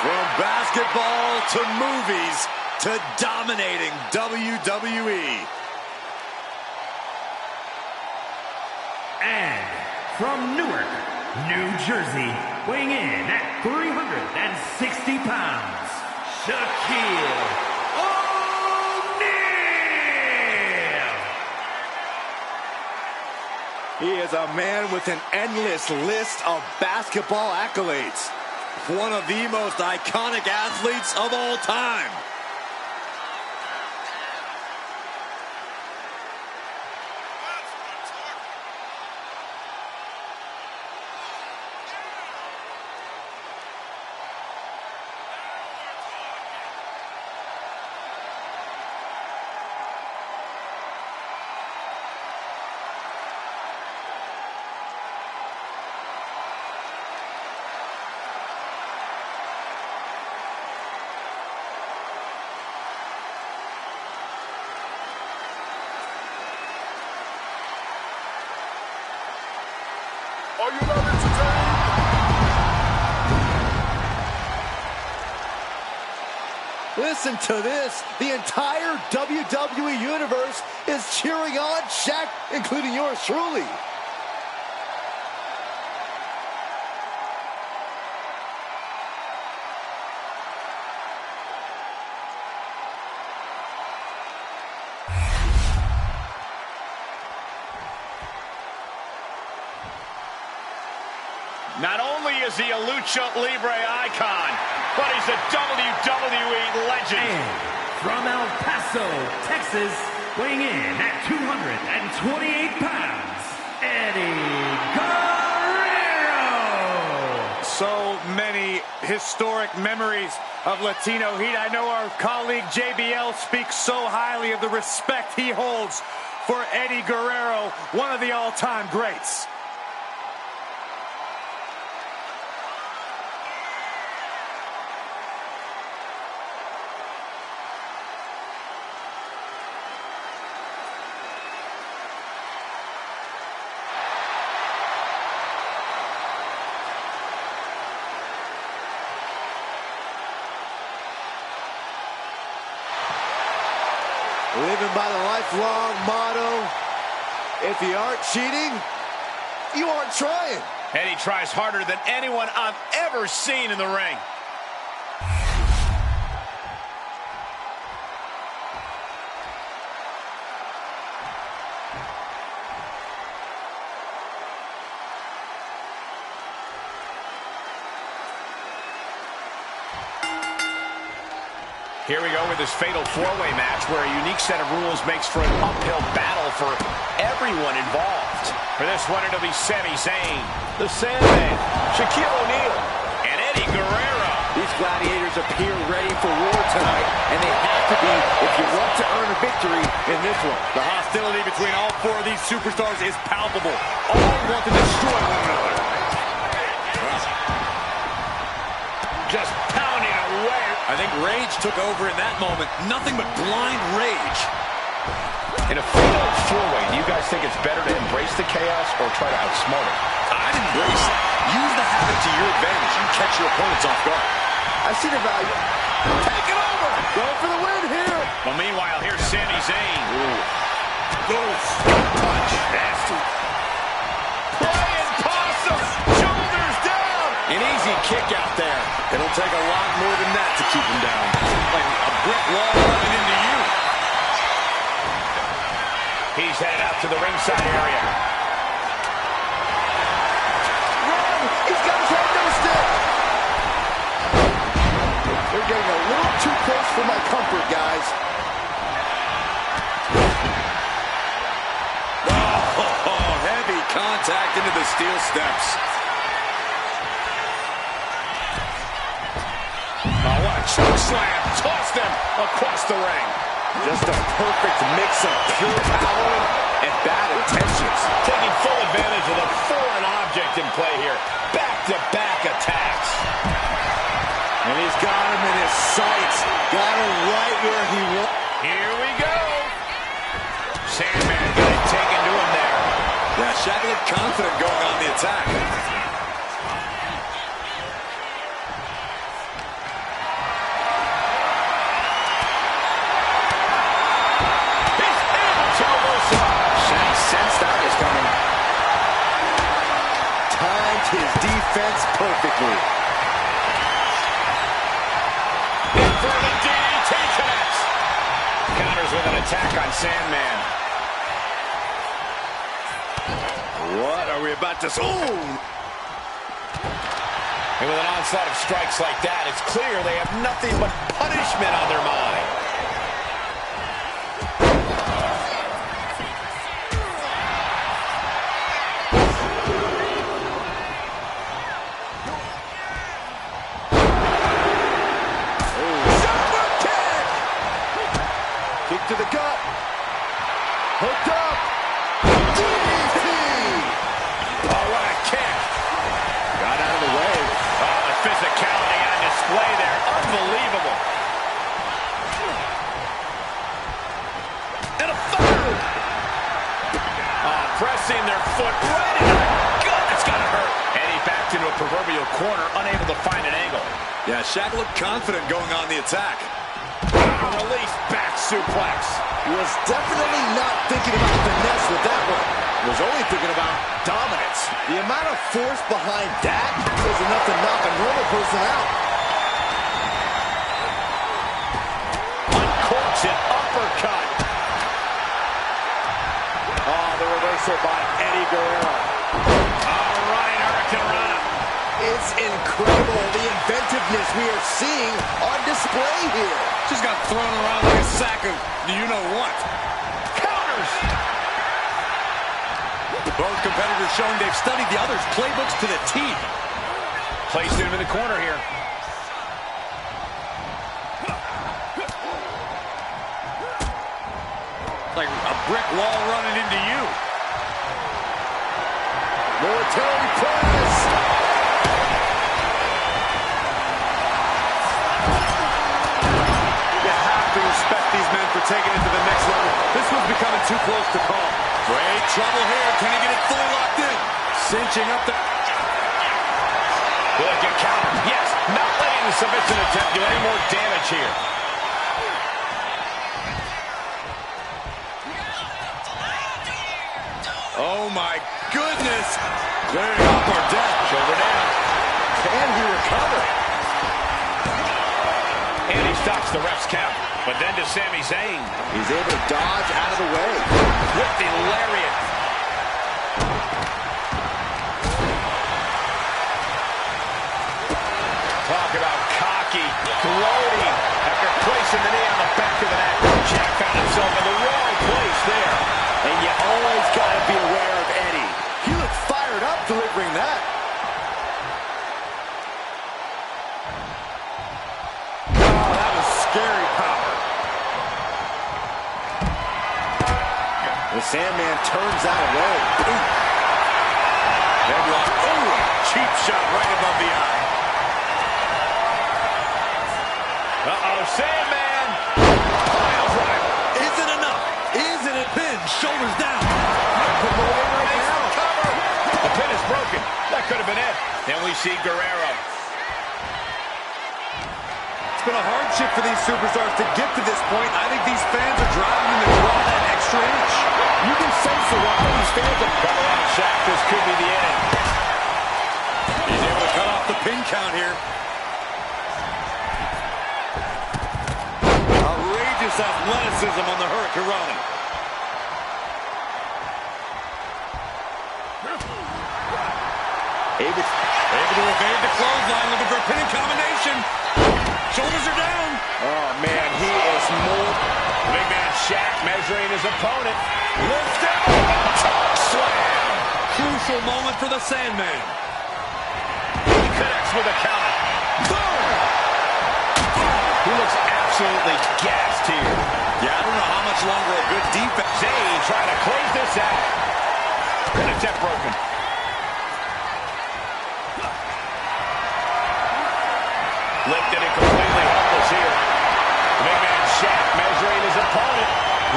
C: From basketball to movies to dominating WWE.
B: And from Newark, New Jersey, weighing in at 360 pounds, Shaquille O'Neal!
D: He is a man with an endless list of basketball accolades.
C: One of the most iconic athletes of all time.
D: Are you not entertained? Listen to this. The entire WWE Universe is cheering on Shaq, including yours truly.
A: Not only is he a Lucha Libre icon, but he's a WWE legend.
B: And from El Paso, Texas, weighing in at 228 pounds, Eddie Guerrero!
E: So many historic memories of Latino heat. I know our colleague JBL speaks so highly of the respect he holds for Eddie Guerrero, one of the all-time greats.
D: living by the lifelong motto, if you aren't cheating, you aren't trying.
A: And he tries harder than anyone I've ever seen in the ring. Here we go with this fatal four-way match where a unique set of rules makes for an uphill battle for everyone involved. For this one, it'll be Sami Zayn, the Sandman, Shaquille O'Neal, and Eddie Guerrero.
D: These gladiators appear ready for war tonight, and they have to be if you want to earn a victory in this one.
E: The hostility between all four of these superstars is palpable. All want to destroy one another.
A: Just pounding away.
C: I think rage took over in that moment. Nothing but blind rage.
A: In a fatal four-way, do you guys think it's better to embrace the chaos or try to outsmart it?
C: I'd embrace it. Use the habit to your advantage and catch your opponents off guard.
D: I see the value. Take it over. Going for the win here.
A: Well, meanwhile, here's Sami Zayn.
E: Goes.
A: Punch. Nasty. Flying possum. Shoulders down.
C: An easy kick out there. It'll take a lot more than that to keep him down.
E: Like a brick wall running into you.
A: He's headed out to the ringside area.
D: Run. He's got his head no stick. They're getting a little too close for my comfort, guys.
C: Oh, heavy contact into the steel steps.
A: Oh, what a choke slam. Tossed him across the ring.
D: Just a perfect mix of pure power and bad intentions.
A: Taking full advantage of the foreign object in play here. Back-to-back attacks.
D: And he's got him in his sights. Got him right where he wants.
A: Here we go. Sandman got it taken to him there.
C: Yeah, Shaq looked confident going on the attack.
D: His defense perfectly.
A: Inverted DDT connects. Counters with an attack on Sandman.
C: What are we about to...
A: Ooh! And with an onslaught of strikes like that, it's clear they have nothing but punishment on their mind.
D: To the gut. Hooked up. DDT.
A: Oh, what a kick.
D: Got out of the way.
A: Oh, the physicality on display there. Unbelievable. And a third. Oh, pressing their foot right in the gut. That's got to hurt. And he backed into a proverbial corner, unable to find an angle.
C: Yeah, Shaq looked confident going on the attack.
A: Release back suplex.
D: Was definitely not thinking about finesse with that one. Was only thinking about dominance. The amount of force behind that was enough to knock a normal person out.
A: Uncorks an uppercut.
D: Oh, the reversal by Eddie Guerrero.
A: All right, Hurricanrana.
D: It's incredible the inventiveness we are seeing on display here.
C: Just got thrown around like a sack of you-know-what.
A: Counters.
C: Both competitors showing they've studied the other's playbooks to the teeth.
A: Placed him in the corner here.
E: Like a brick wall running into you.
D: Military press.
E: Respect these men for taking it to the next level. This one's becoming too close to call.
C: Great trouble here. Can he get it fully locked in?
E: Cinching up the...
A: Will it get countered? Yes. Not letting the submission attempt do any more damage here.
C: Oh, my goodness. There you go, or death.
A: Shoulder down.
D: Can he recover?
A: And he stops the ref's count. But then to Sami Zayn.
D: He's able to dodge out of the way.
A: With the lariat. Talk about cocky, gloating after placing the knee on the back of the neck. Jack found himself in the wrong place there.
D: And you always got to be aware of Eddie. He looked fired up delivering that.
E: Oh, that was scary power.
D: The Sandman turns that away.
C: Headlock. Oh, cheap shot right above the eye.
A: Uh-oh, Sandman. Pile driver.
C: Isn't enough. Isn't it pinned? Shoulders down.
D: Put him away right now.
A: Cover. The pin is broken. That could have been it. Then we see Guerrero.
C: It's been a hardship for these superstars to get to this point. I think these fans are driving them to draw that extra inch.
D: You can sense the rock. These fans are
A: Cover on Shaq. This could be the end.
C: He's able to cut off the pin count here. Outrageous athleticism on the Hurricanrana. Able to evade the clothesline, looking for a pinning combination. Shoulders are down.
D: Oh, man, he is more.
A: Big man Shaq measuring his opponent. Lift him up. Choke slam.
C: Crucial moment for the Sandman.
A: He connects with a counter. Boom. He looks absolutely gassed here.
C: Yeah, I don't know how much longer a good defense.
A: Zayn trying to close this out. And attempt broken. Lifted and completely helpless here. The big man Shaq measuring his opponent.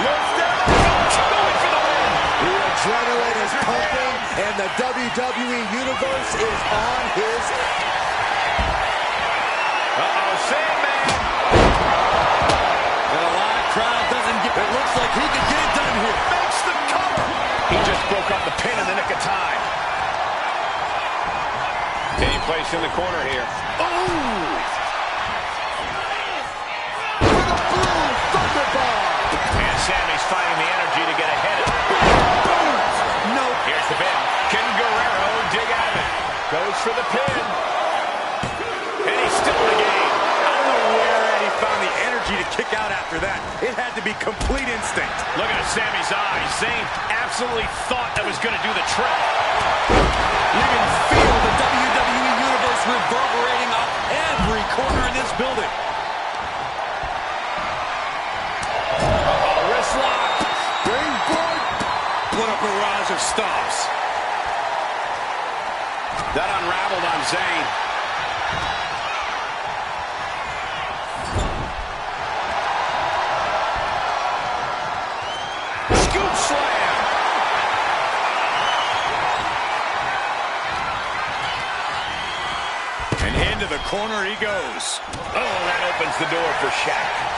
A: Lifted. Going for the win.
D: The adrenaline is pumping, and the WWE Universe is on his.
A: Uh-oh, Sandman.
C: And a live crowd doesn't get. It looks like he could get it done here.
A: Makes the cover. He just broke up the pin in the nick of time. Taking place in the corner here.
D: Oh!
A: And Sammy's finding the energy to get ahead of it.
C: No.
A: Here's the pin. Can Guerrero dig out of it? Goes for the pin. And he's still in the game.
C: I don't know where Eddie found the energy to kick out after that. It had to be complete instinct.
A: Look at Sammy's eyes. Zayn absolutely thought that was going to do the trick.
C: You can feel the WWE Universe reverberating off every corner in this building.
A: Wrist lock.
C: Springboard. What a barrage of stomps.
A: That unraveled on Zayn. Scoop slam.
C: And into the corner he goes.
A: Oh, that opens the door for Shaq.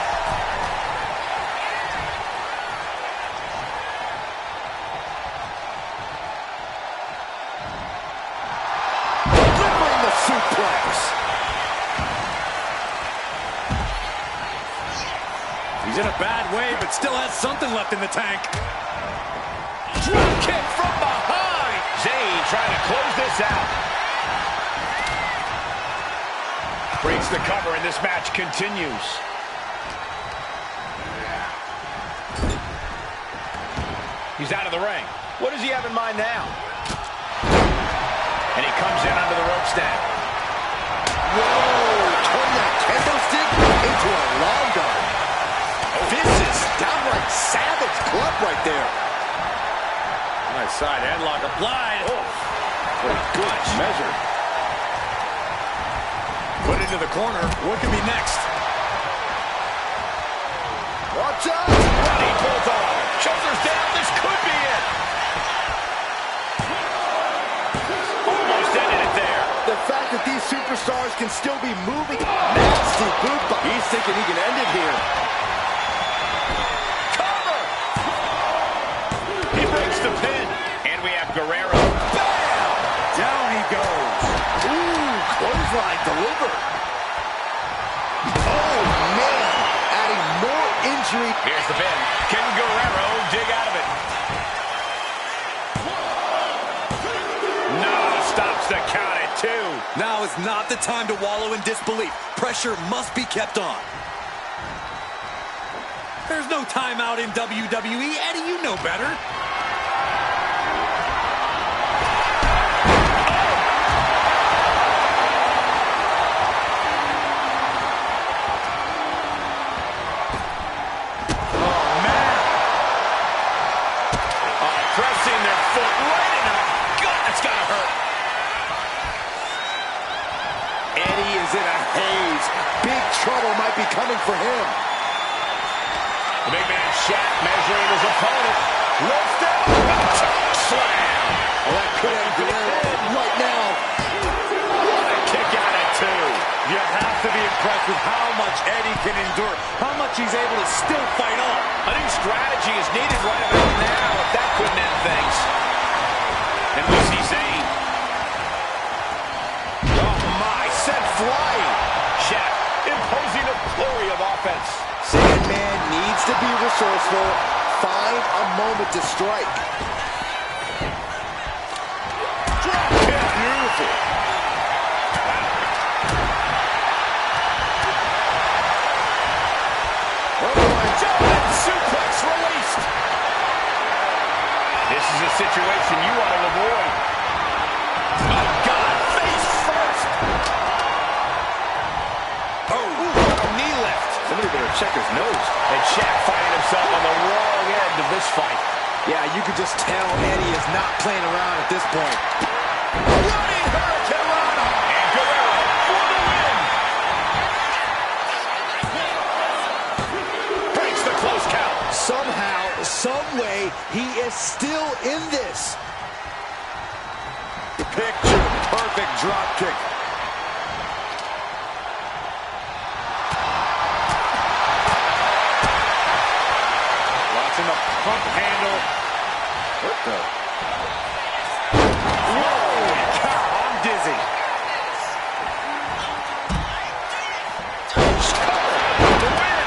D: Suplex.
C: He's in a bad way, but still has something left in the tank.
A: Drop kick from behind. Zayn trying to close this out. Breaks the cover, and this match continues. He's out of the ring. What does he have in mind now? And he comes in under the ropes now.
D: Whoa! Turn that kendo stick into a long gun. Vicious, downright savage club right there.
C: Nice side headlock applied.
A: Oh, what a good measure.
C: Put into the corner. What could be next?
D: Watch out!
A: Running bulldog. Shoulders down. This could be it. Almost ended it there.
D: The fact that these superstars can still be moving. Nasty boot. He's thinking he can end it here.
A: Cover. He breaks the pin. And
C: over.
D: Oh, man. Adding more injury.
A: Here's the pin. Can Guerrero dig out of it? No, stops the count at 2.
C: Now is not the time to wallow in disbelief. Pressure must be kept on. There's no timeout in WWE. Eddie, you know better.
A: Pressing their foot right in the gut. That's got to hurt.
D: Eddie is in a haze. Big trouble might be coming for him.
A: The big man Shaq measuring his opponent. Lifts it. Choke slam.
D: Oh, that could have Guerrero right now.
A: What a kick out at 2.
E: You have to be impressed with how much Eddie can endure, how much he's able to still fight on.
A: A new strategy is needed right about now if that couldn't end things. And we see Zayn. Oh my, sent flying. Shaq imposing a flurry of offense.
D: Sandman needs to be resourceful. Find a moment to strike.
A: Drop kick. Beautiful. German suplex released. This is a situation you want to avoid. Oh, God, face first. Oh, knee lift.
D: Somebody better check his nose.
A: And Shaq finding himself on the wrong end of this fight.
D: Yeah, you could just tell Eddie is not playing around at this point.
A: Running Hurricane Rana. And Guerrero for the win. Breaks the close count.
D: Somehow, some way, he is still in this.
E: Picture perfect drop kick. Watching the pump handle. What the? Whoa! Cow, I'm dizzy.
A: The win.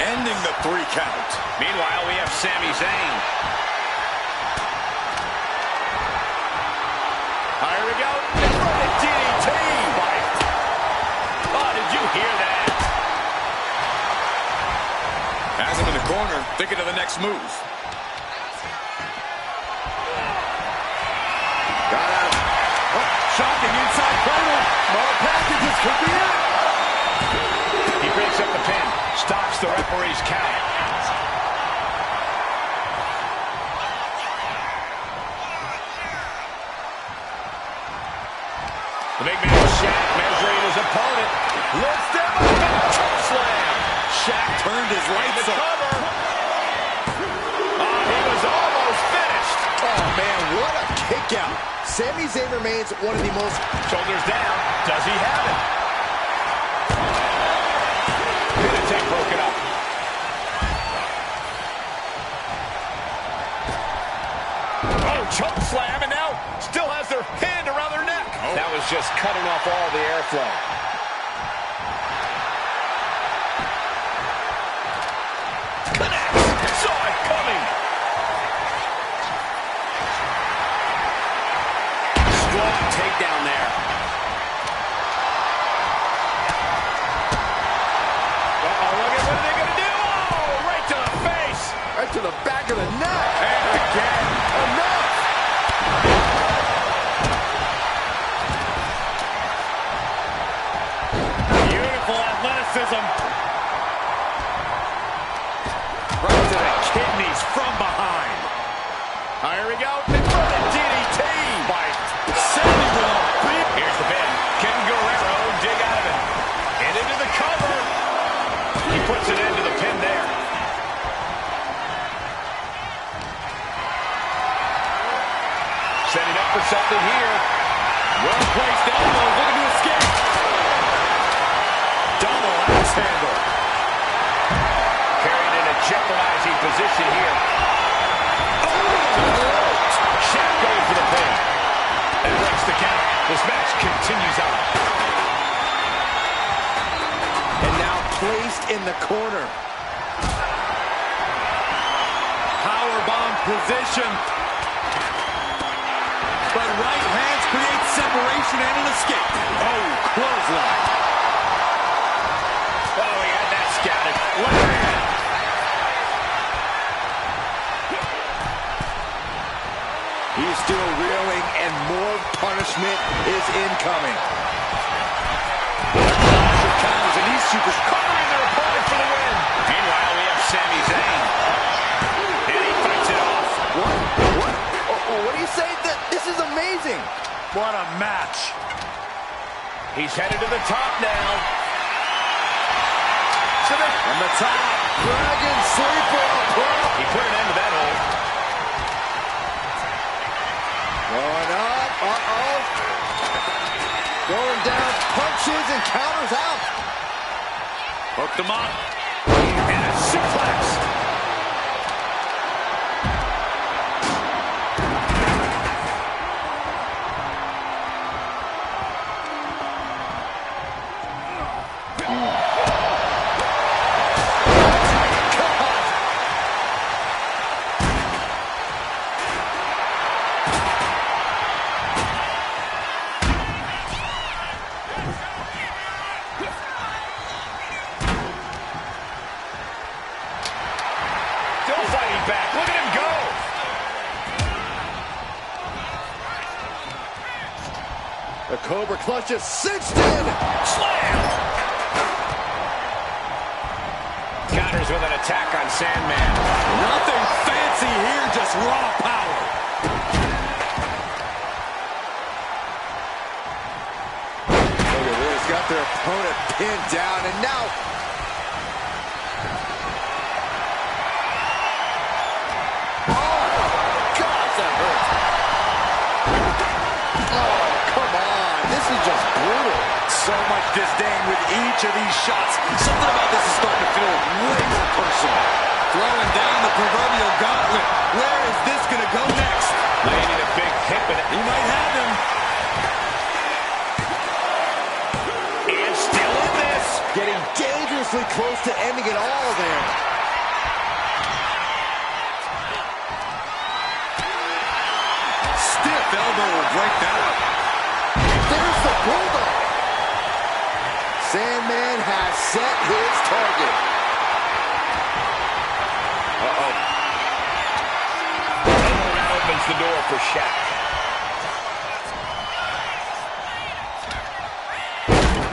C: Ending the 3 count.
A: Meanwhile, we have Sami Zayn. Here we go. In front of DDT. Oh, did you hear that?
C: Has him in the corner, thinking of the next move.
E: Got out. Oh, shocking inside cradle. More packages could be it.
A: He breaks up the pin. Stops the referee's count. The big man Shaq measuring his opponent. Lifts him up and choke slam.
C: Shaq turned his lights
A: The
C: up.
A: cover. Oh, he was almost finished.
D: Oh, man, what a kick out. Sami Zayn remains one of the most...
A: Shoulders down. Does he have it? Pin attempt broken up. Oh, choke slam, and now still has their hand around their neck. Oh. That was just cutting off all the airflow. Connects. Saw it coming. Strong takedown there. Uh-oh, look at what are they going to do? Oh, right to the face.
D: Right to the back of the neck.
E: And again.
D: Enough.
E: Beautiful athleticism. Right to the kidneys from behind.
A: Here we go. In front of DDT.
E: By sending with a big...
A: Here's the pin. Can Guerrero dig out of it? And into the cover. He puts it into the pin there. Setting up for something here.
E: Well-placed elbow, looking to escape. Double axe handle.
A: Carried in a jeopardizing position here. Oh! Shaq goes for the pin. And breaks the count. This match continues.
D: the corner.
C: Powerbomb position. But right hands create separation and an escape. Oh, clothesline.
A: Oh, he had that scouted. Lariat.
D: He's still reeling, and more punishment is incoming.
C: Here comes, and these supers
A: Covering their opponent for the win. Meanwhile, we have Sami Zayn. And he fights it off.
D: What do you say? This is amazing.
E: What a match.
A: He's headed to the top now.
D: On the top, Dragon Sleeper approach.
A: He put an end to that hold.
D: Going up, going down, punches and counters out.
C: hooked him up.
A: And a suplex. Back. Look at him go.
D: The Cobra Clutch is cinched in.
A: Slam. Counters with an attack on Sandman.
C: Nothing fancy here, just raw power.
D: Look at this. Got their opponent pinned down, and now
C: So much disdain with each of these shots. Something about this is starting to feel way more personal. Throwing down the proverbial gauntlet. Where is this going to go next?
A: Landing a big hip in it.
C: He might have him.
A: And still in this.
D: getting dangerously close to ending it all there.
C: Stiff elbow will break that up.
D: There's the bulldog. Sandman has set his target.
A: Uh-oh. That opens the door for Shaq.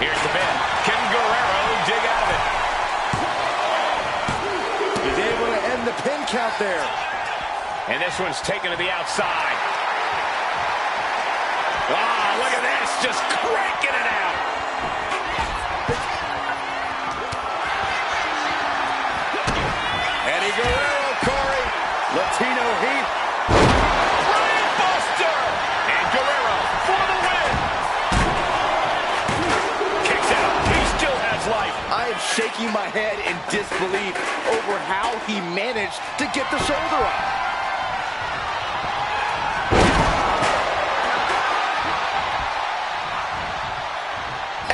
A: Here's the pin. Can Guerrero dig out of it?
D: He's able to end the pin count there.
A: And this one's taken to the outside. Ah, look at this. Just cranking it out.
D: Eddie Guerrero, Corey. Latino Heat.
A: Buster! And Guerrero for the win. Kicks out. He still has life.
D: I am shaking my head in disbelief over how he managed to get the shoulder up.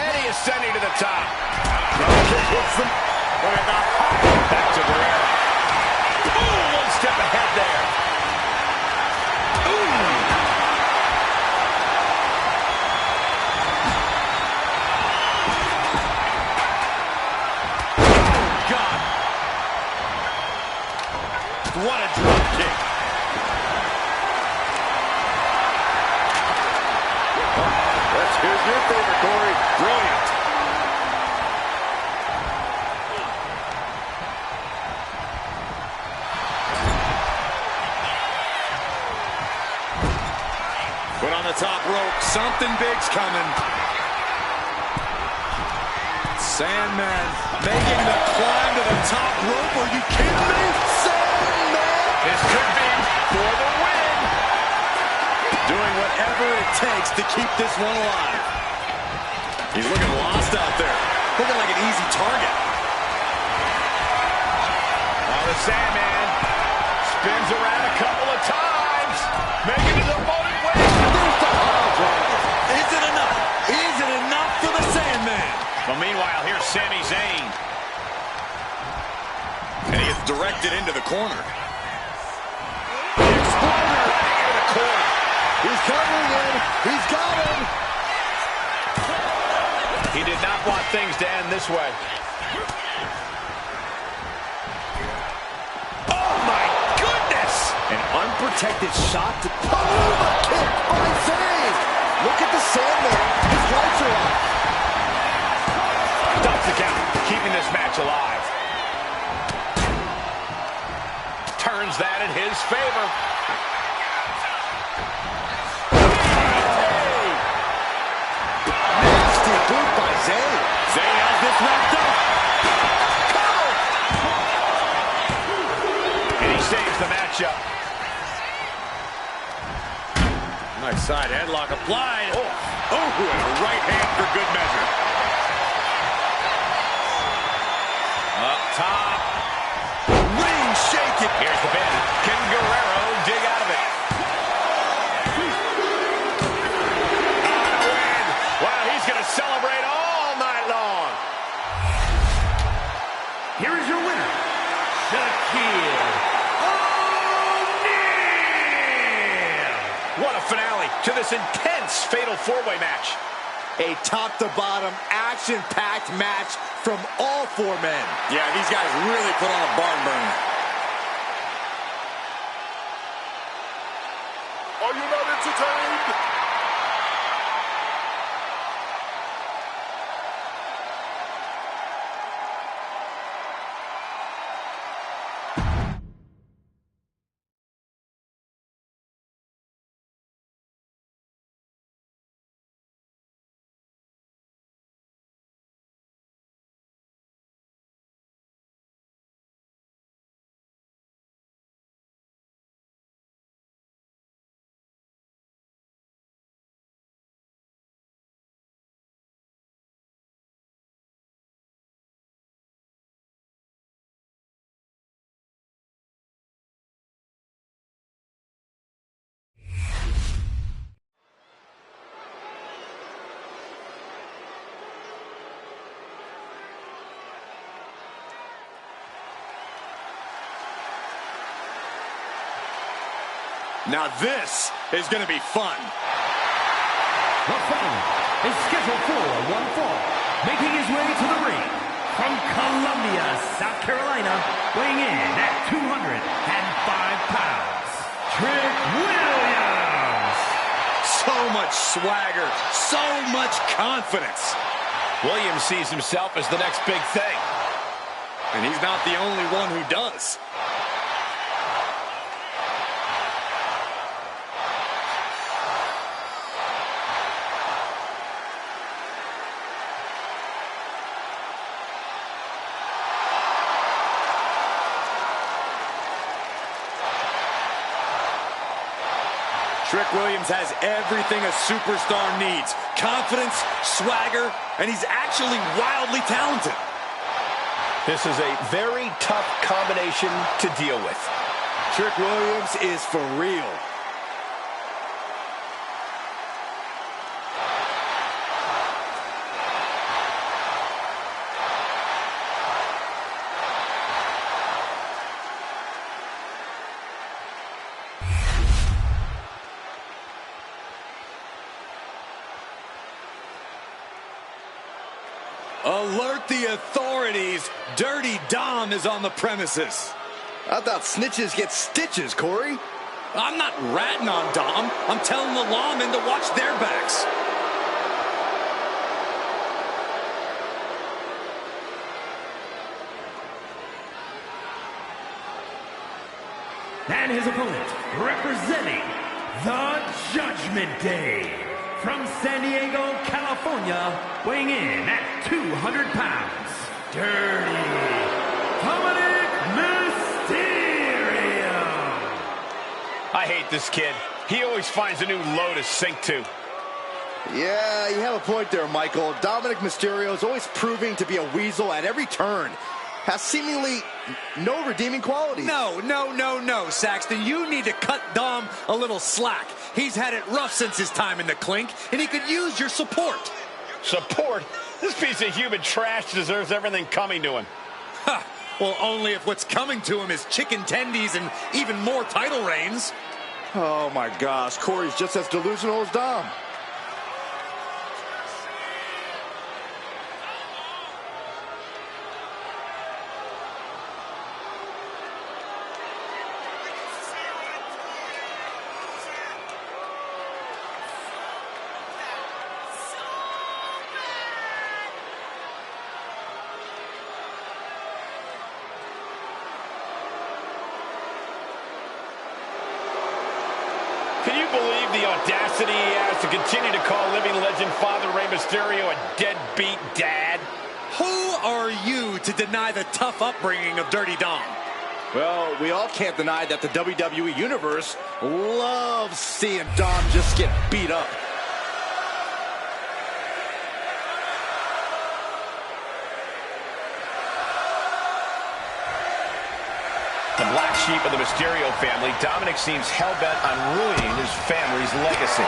A: Eddie is sending to the top. Back to Guerrero. Ooh, one step ahead there. Ooh. God. What a drop kick.
D: Here's your favorite, Corey.
A: Brilliant.
C: Put on the top rope. Something big's coming. Sandman making the climb to the top rope. Are you kidding me?
D: Sandman!
A: This could be for the win.
C: Doing whatever it takes to keep this one alive. He's looking lost out there. Looking like an easy target.
A: Oh, the Sandman spins around a couple of times. Making his opponent win.
D: There's the hard driver.
C: Is it enough? Is it enough for the Sandman?
A: Well, meanwhile, here's Sami Zayn.
C: directed into the corner.
D: The exploder into the corner. He's covering in. He's got him.
A: He did not want things to end this way. Oh, my goodness!
D: An unprotected shot to boom! A kick by Zayn. Look at the Sandman. His lights are off.
A: Stops the count, keeping this match alive. Turns that in his favor.
D: Nasty boot by Zayn.
C: Zayn has this wrapped up.
A: And he saves the matchup.
C: Nice side headlock applied. Oh, and a right hand for good measure.
A: Up top.
C: Ring shaking.
A: Here's the pin. Can Guerrero dig out of it? On a win. Wow, he's going to celebrate all night long.
B: Here is your winner, Shaquille O'Neal.
A: What a finale to this intense fatal four-way match.
D: A top-to-bottom, action-packed match from all four men.
C: Yeah, these guys really put on a barn burner.
F: Are you not entertained?
C: Now this is going to be fun.
B: The following is scheduled for one fall, making his way to the ring from Columbia, South Carolina, weighing in at 205 pounds, Trick Williams.
C: So much swagger, so much confidence.
A: Williams sees himself as the next big thing.
C: And he's not the only one who does. Trick Williams has everything a superstar needs. Confidence, swagger, and he's actually wildly talented.
A: This is a very tough combination to deal with.
D: Trick Williams is for real.
C: Alert the authorities. Dirty Dom is on the premises.
D: I thought snitches get stitches, Corey.
C: I'm not ratting on Dom. I'm telling the lawmen to watch their backs.
B: And his opponent, representing the Judgment Day, from San Diego, California, weighing in at 200 pounds, Dirty Dominic Mysterio.
A: I hate this kid. He always finds a new low to sink to.
D: Yeah, you have a point there, Michael. Dominic Mysterio is always proving to be a weasel at every turn. Has seemingly no redeeming qualities.
C: No, Saxton. You need to cut Dom a little slack. He's had it rough since his time in the clink, and he could use your support.
A: Support? This piece of human trash deserves everything coming to him.
C: Ha! Well, only if what's coming to him is chicken tendies and even more title reigns.
D: Oh my gosh, Corey's just as delusional as Dom.
A: Can you believe the audacity he has to continue to call living legend Father Rey Mysterio a deadbeat dad?
C: Who are you to deny the tough upbringing of Dirty Dom?
D: Well, we all can't deny that the WWE Universe loves seeing Dom just get beat up.
A: The black sheep of the Mysterio family, Dominic seems hell-bent on ruining his family's legacy.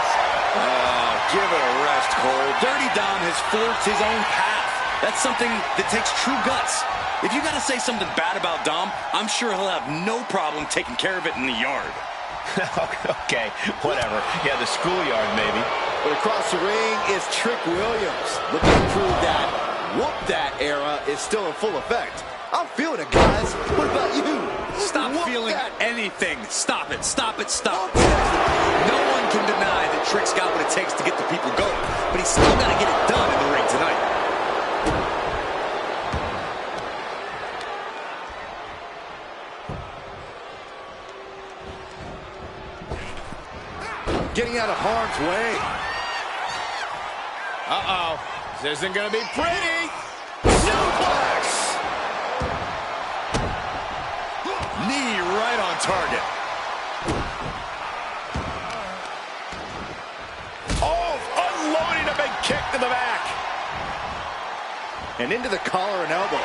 C: Give it a rest, Cole. Dirty Dom has forged his own path. That's something that takes true guts. If you gotta say something bad about Dom, I'm sure he'll have no problem taking care of it in the yard.
A: Okay, whatever. Yeah, the schoolyard maybe.
D: But across the ring is Trick Williams, looking to prove that Whoop That era is still in full effect. I'm feeling it, guys. What about you?
C: Stop
D: Whoop
C: feeling
D: that.
C: anything. Stop it, stop it, stop. No one can deny that Trick's got what it takes to get the people going, but he's still got to get it done in the ring tonight.
D: Getting out of harm's way.
A: Uh-oh. This isn't going to be pretty.
D: Suplex.
C: Knee right on target.
A: Oh, unloading a big kick to the back.
D: And into the collar and elbow.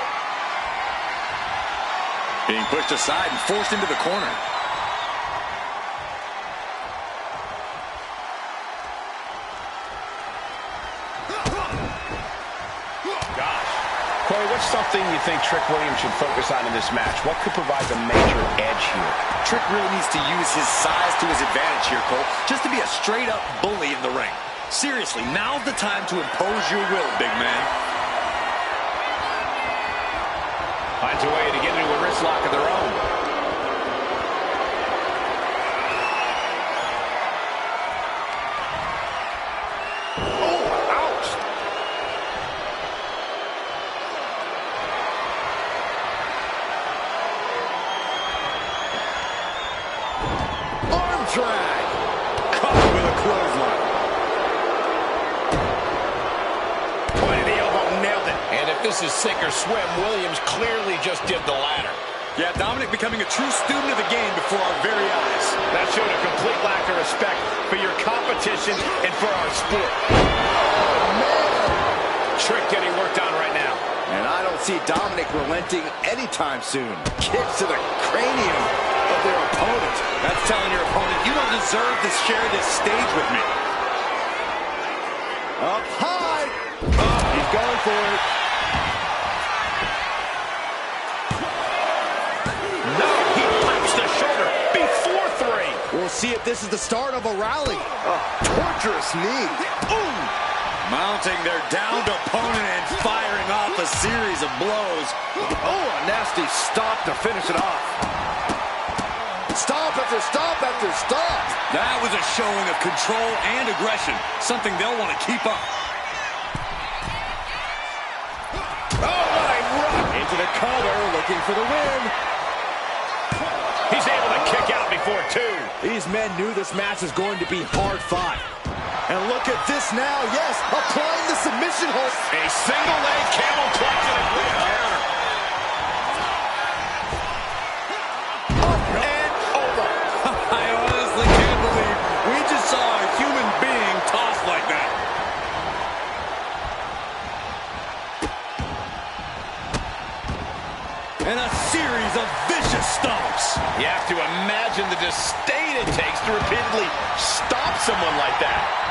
C: Being pushed aside and forced into the corner.
A: Corey, what's something you think Trick Williams should focus on in this match? What could provide the major edge here?
C: Trick really needs to use his size to his advantage here, Cole, just to be a straight-up bully in the ring. Seriously, now's the time to impose your will, big man.
A: Finds a way to get into a wrist lock of their own.
D: Drag. Caught with a clothesline.
A: Point of the elbow, nailed it. And if this is sink or swim, Williams clearly just did the latter.
C: Yeah, Dominic becoming a true student of the game before our very eyes.
A: That showed a complete lack of respect for your competition and for our sport.
D: Oh, man.
A: Trick getting worked on right now.
D: And I don't see Dominic relenting anytime soon. Kicks to the cranium of their opponent.
C: That's telling your opponent, you don't deserve to share this stage with me.
D: Up high. Oh, he's going for it.
A: No, he punches the shoulder before three.
D: We'll see if this is the start of a rally. A torturous knee.
C: Ooh! Mounting their downed opponent and firing off a series of blows.
D: Oh, a nasty stop to finish it off. Stop after stop after stop.
C: That was a showing of control and aggression, something they'll want to keep up.
A: Oh, what a run.
D: Into the cover, looking for the win.
A: He's able to kick out before two.
D: These men knew this match was going to be hard fought. And look at this now, yes, applying the submission hold.
A: A single leg camel clutch and a quick counter. Up and over.
C: I honestly can't believe we just saw a human being tossed like that. And a series of vicious stomps.
A: You have to imagine the disdain it takes to repeatedly stop someone like that.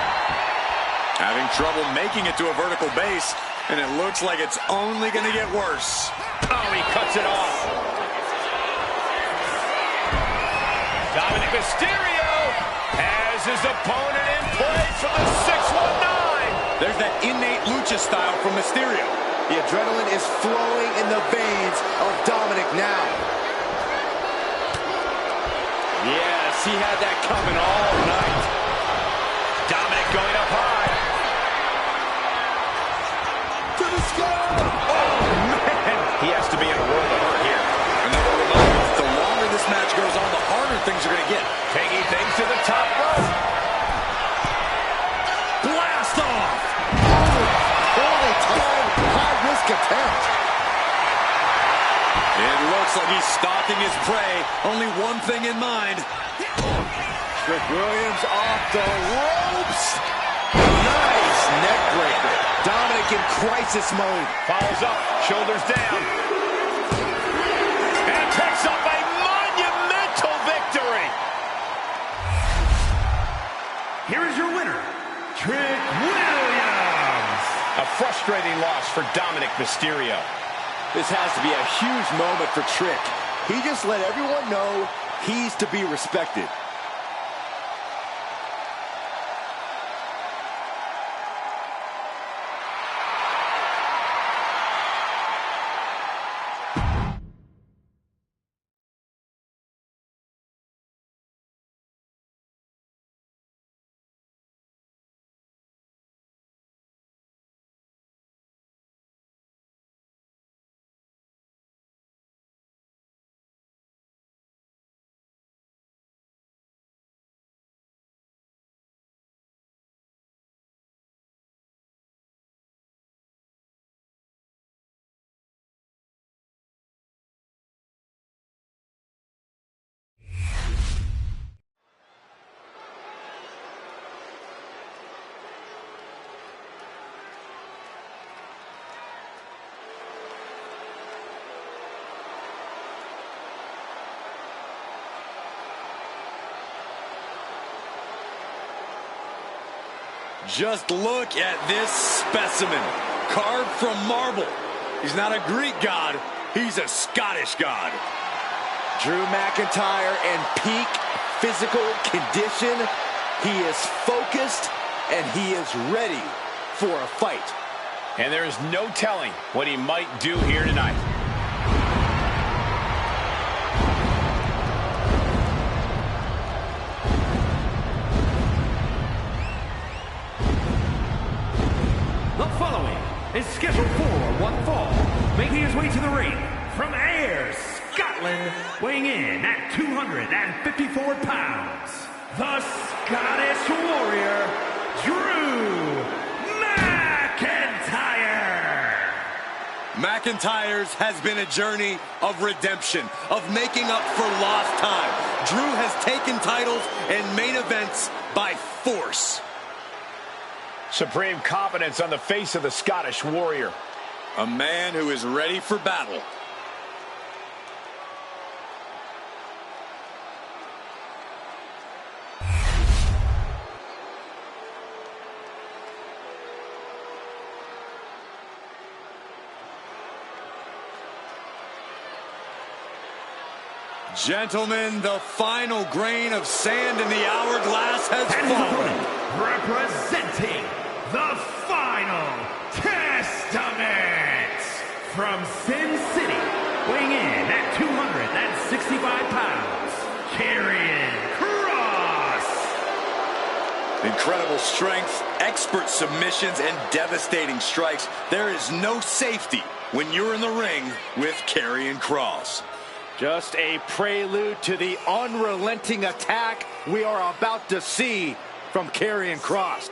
C: Having trouble making it to a vertical base, and it looks like it's only going to get worse.
A: Oh, Now he cuts it off. Dominic Mysterio has his opponent in place for the 619.
C: There's that innate lucha style from Mysterio.
D: The adrenaline is flowing in the veins of Dominic now.
C: Yes, he had that coming all night.
A: Dominic going up high.
D: To the skull!
A: Oh, man. He has to be in a world of hurt here.
C: Another reminder, the longer this match goes on, the harder things are going to get.
A: Taking things to the top rope.
C: Blast off!
D: Poorly timed, high-risk attempt.
C: It looks like he's stalking his prey. Only one thing in mind.
D: Trick Williams off the ropes. Nice neck breaker. Dominic in crisis mode.
A: Follows up, shoulders down. And picks up a monumental victory.
B: Here is your winner, Trick Williams.
A: A frustrating loss for Dominic Mysterio.
D: This has to be a huge moment for Trick. He just let everyone know he's to be respected.
C: Just look at this specimen, carved from marble. He's not a Greek god, he's a Scottish god.
D: Drew McIntyre in peak physical condition. He is focused and he is ready for a fight.
A: And there is no telling what he might do here tonight.
B: The following is scheduled for one fall, making his way to the ring from Ayr, Scotland, weighing in at 254 pounds, the Scottish Warrior, Drew McIntyre.
C: McIntyre's has been a journey of redemption, of making up for lost time. Drew has taken titles and main events by force.
A: Supreme confidence on the face of the Scottish Warrior.
C: A man who is ready for battle. Gentlemen, the final grain of sand in the hourglass has fallen.
B: Representing the Final Testament from Sin City, weighing in at 265 pounds, Karrion Kross.
C: Incredible strength, expert submissions, and devastating strikes. There is no safety when you're in the ring with Karrion Kross.
D: Just a prelude to the unrelenting attack we are about to see from Karrion Kross.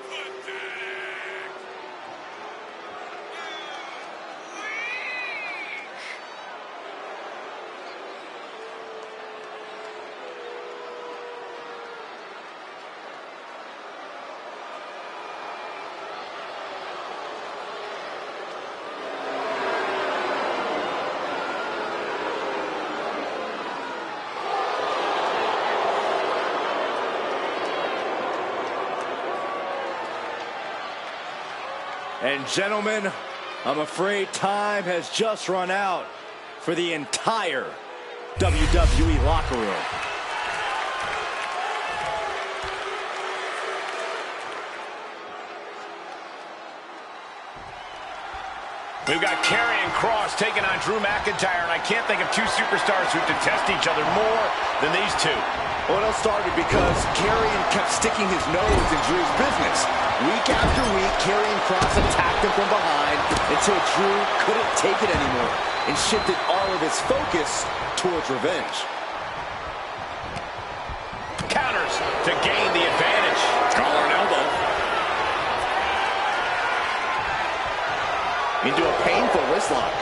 D: And gentlemen, I'm afraid time has just run out for the entire WWE locker room.
A: We've got Karrion Kross taking on Drew McIntyre, and I can't think of two superstars who detest each other more than these two.
D: Well, it all started because Karrion kept sticking his nose in Drew's business. Week after week, Karrion Kross attacked him from behind until Drew couldn't take it anymore and shifted all of his focus towards revenge.
A: Counters to gain the advantage.
C: Collar and elbow.
D: Into a painful wrist lock.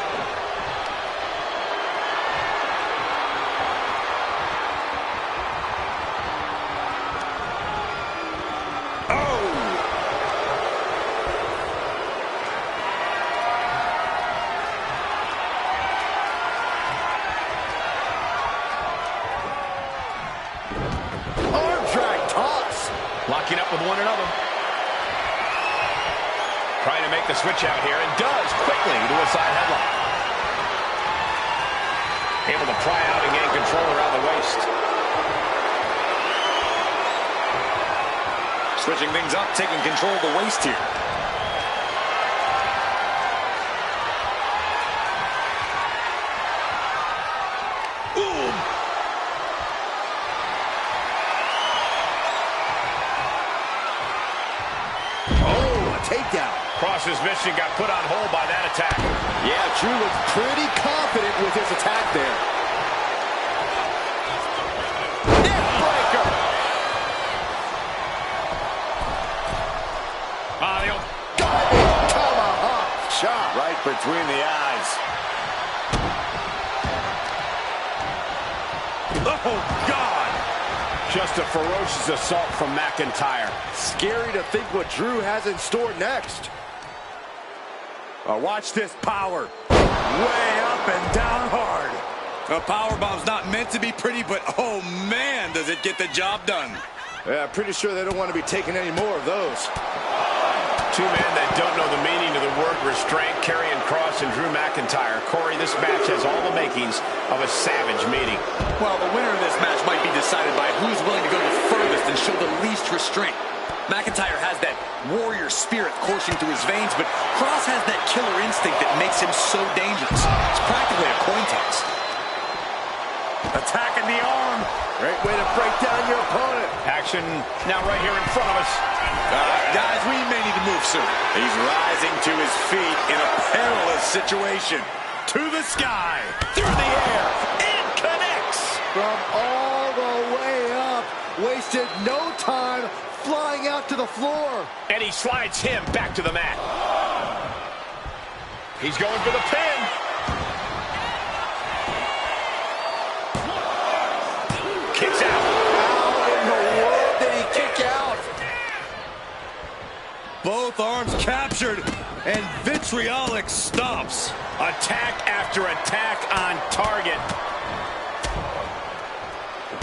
A: Locking up with one another. Trying to make the switch out here, and does quickly to a side headlock. Able to pry out and gain control around the waist.
C: Switching things up, taking control of the waist here.
D: Takedown.
A: Kross's mission got put on hold by that attack.
D: Yeah, Drew looks pretty confident with his attack there. Neckbreaker. Tomahawk shot right between the eyes.
A: Oh, God! Just a ferocious assault from McIntyre.
D: Scary to think what Drew has in store next.
E: Watch this power. Way up and down hard.
C: A powerbomb's not meant to be pretty, but oh man, does it get the job done.
D: Yeah, pretty sure they don't want to be taking any more of those.
A: Two men that don't know the meaning of the word restraint, Karrion Kross and Drew McIntyre. Corey, this match has all the makings of a savage meeting.
C: Well, the winner of this match might be decided by who's willing to go the furthest and show the least restraint. McIntyre has that warrior spirit coursing through his veins, but Kross has that killer instinct that makes him so dangerous. It's practically a coin toss.
E: Attacking the arm.
D: Great way to break down your opponent.
A: Action now right here in front of us.
C: Guys, we may need to move soon.
E: He's rising to his feet in a perilous situation. To the sky.
A: Through the air. It connects.
D: From all the way up. Wasted no time flying out to the floor.
A: And he slides him back to the mat. He's going for the pin. Kicks out.
D: How in the world did he kick out?
C: Both arms captured, and vitriolic stomps.
A: Attack after attack on target.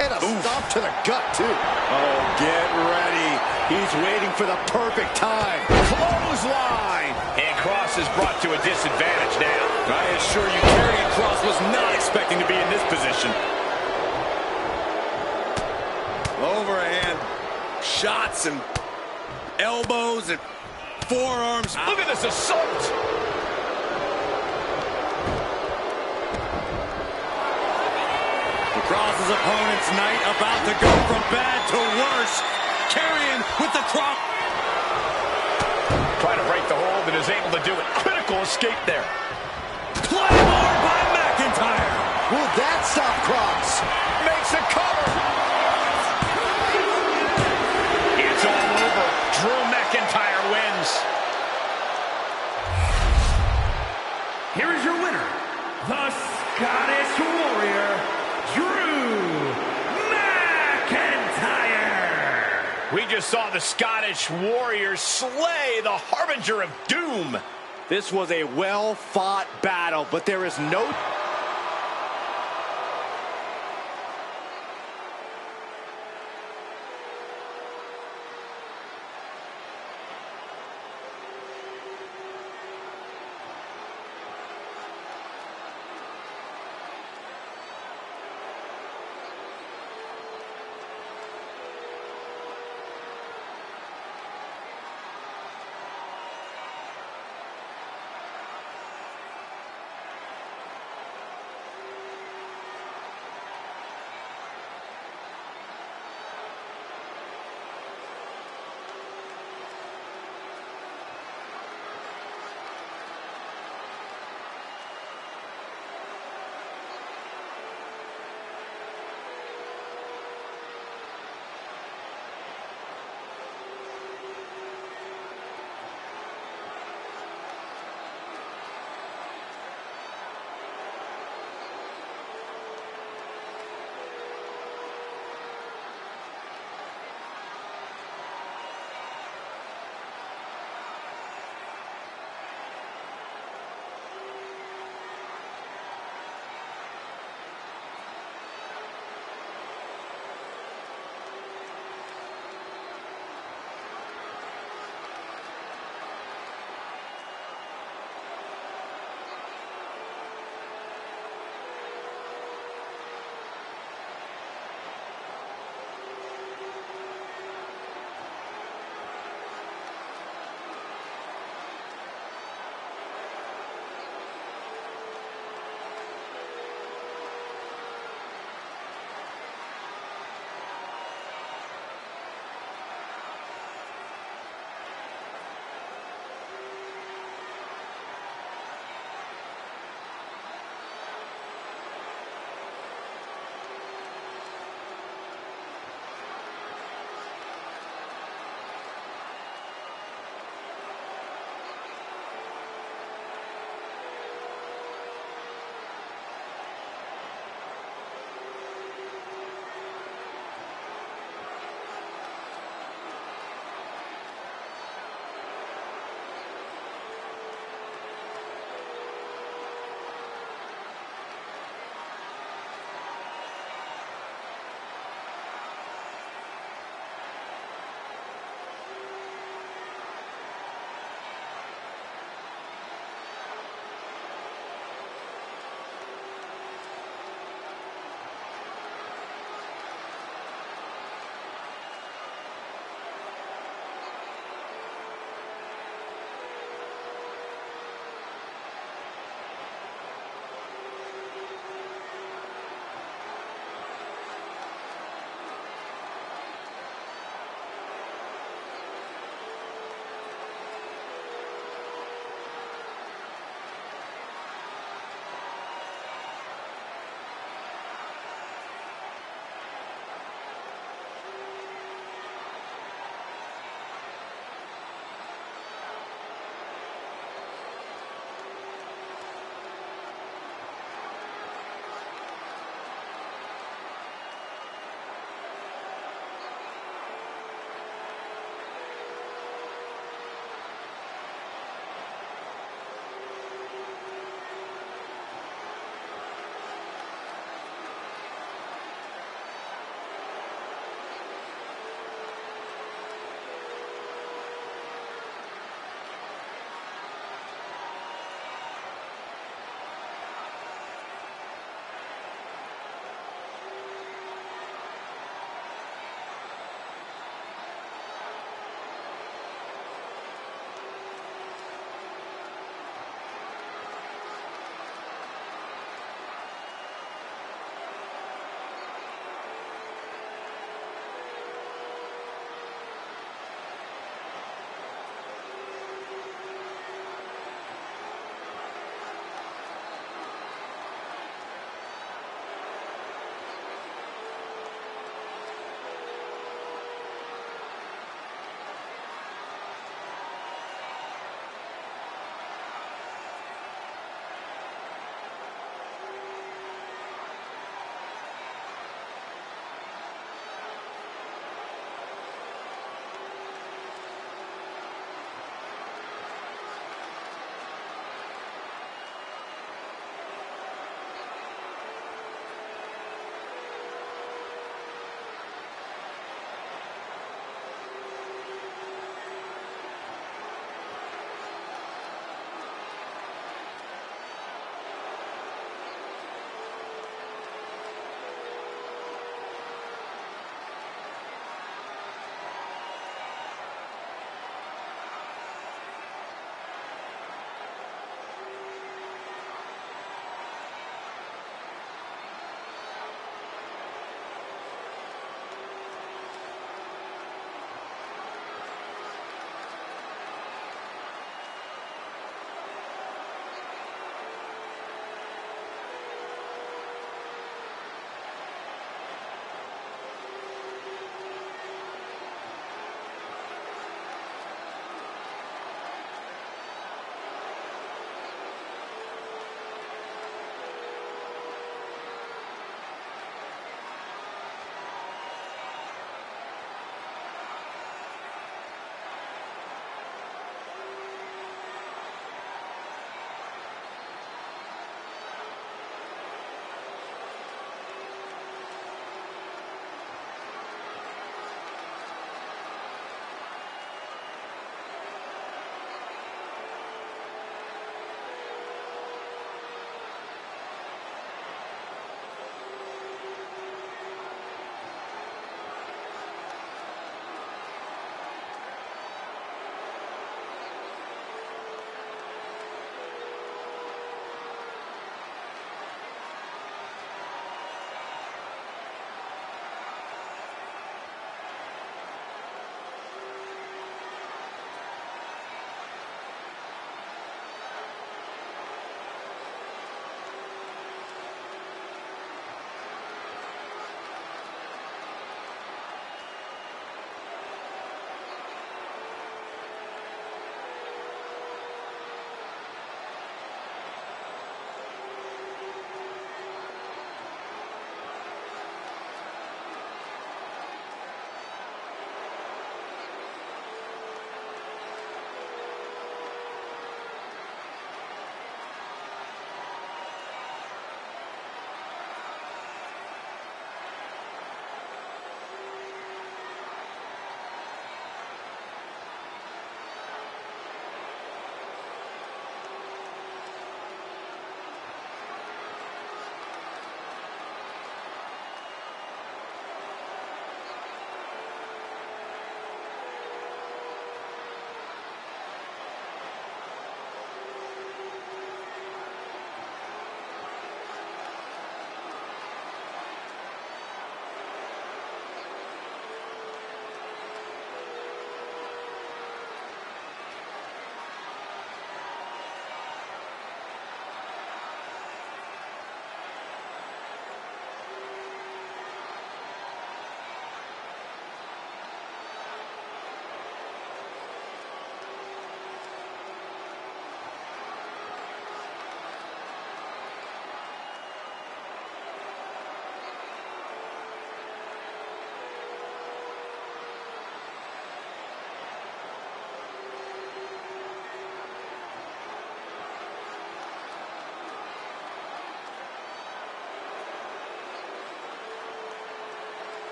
D: And a stomp to the gut, too. Oh, get ready. He's waiting for the perfect time.
A: Clothesline. And Kross is brought to a disadvantage now.
C: I assure you, Karrion Kross was not expecting to be in this position. Overhand shots and elbows and forearms.
A: Look at this assault.
C: Kross's opponent's night about to go from bad to worse. Karrion with the crop.
A: Trying to break the hold and is able to do it. Critical escape there.
C: Claymore by McIntyre.
D: Will that stop Kross?
A: Makes a cover. It's all over. Drew McIntyre wins.
B: Here is your winner, the Scottish Warrior, Drew McIntyre.
A: We just saw the Scottish Warrior slay the Harbinger of Doom.
D: This was a well-fought battle, but there is no...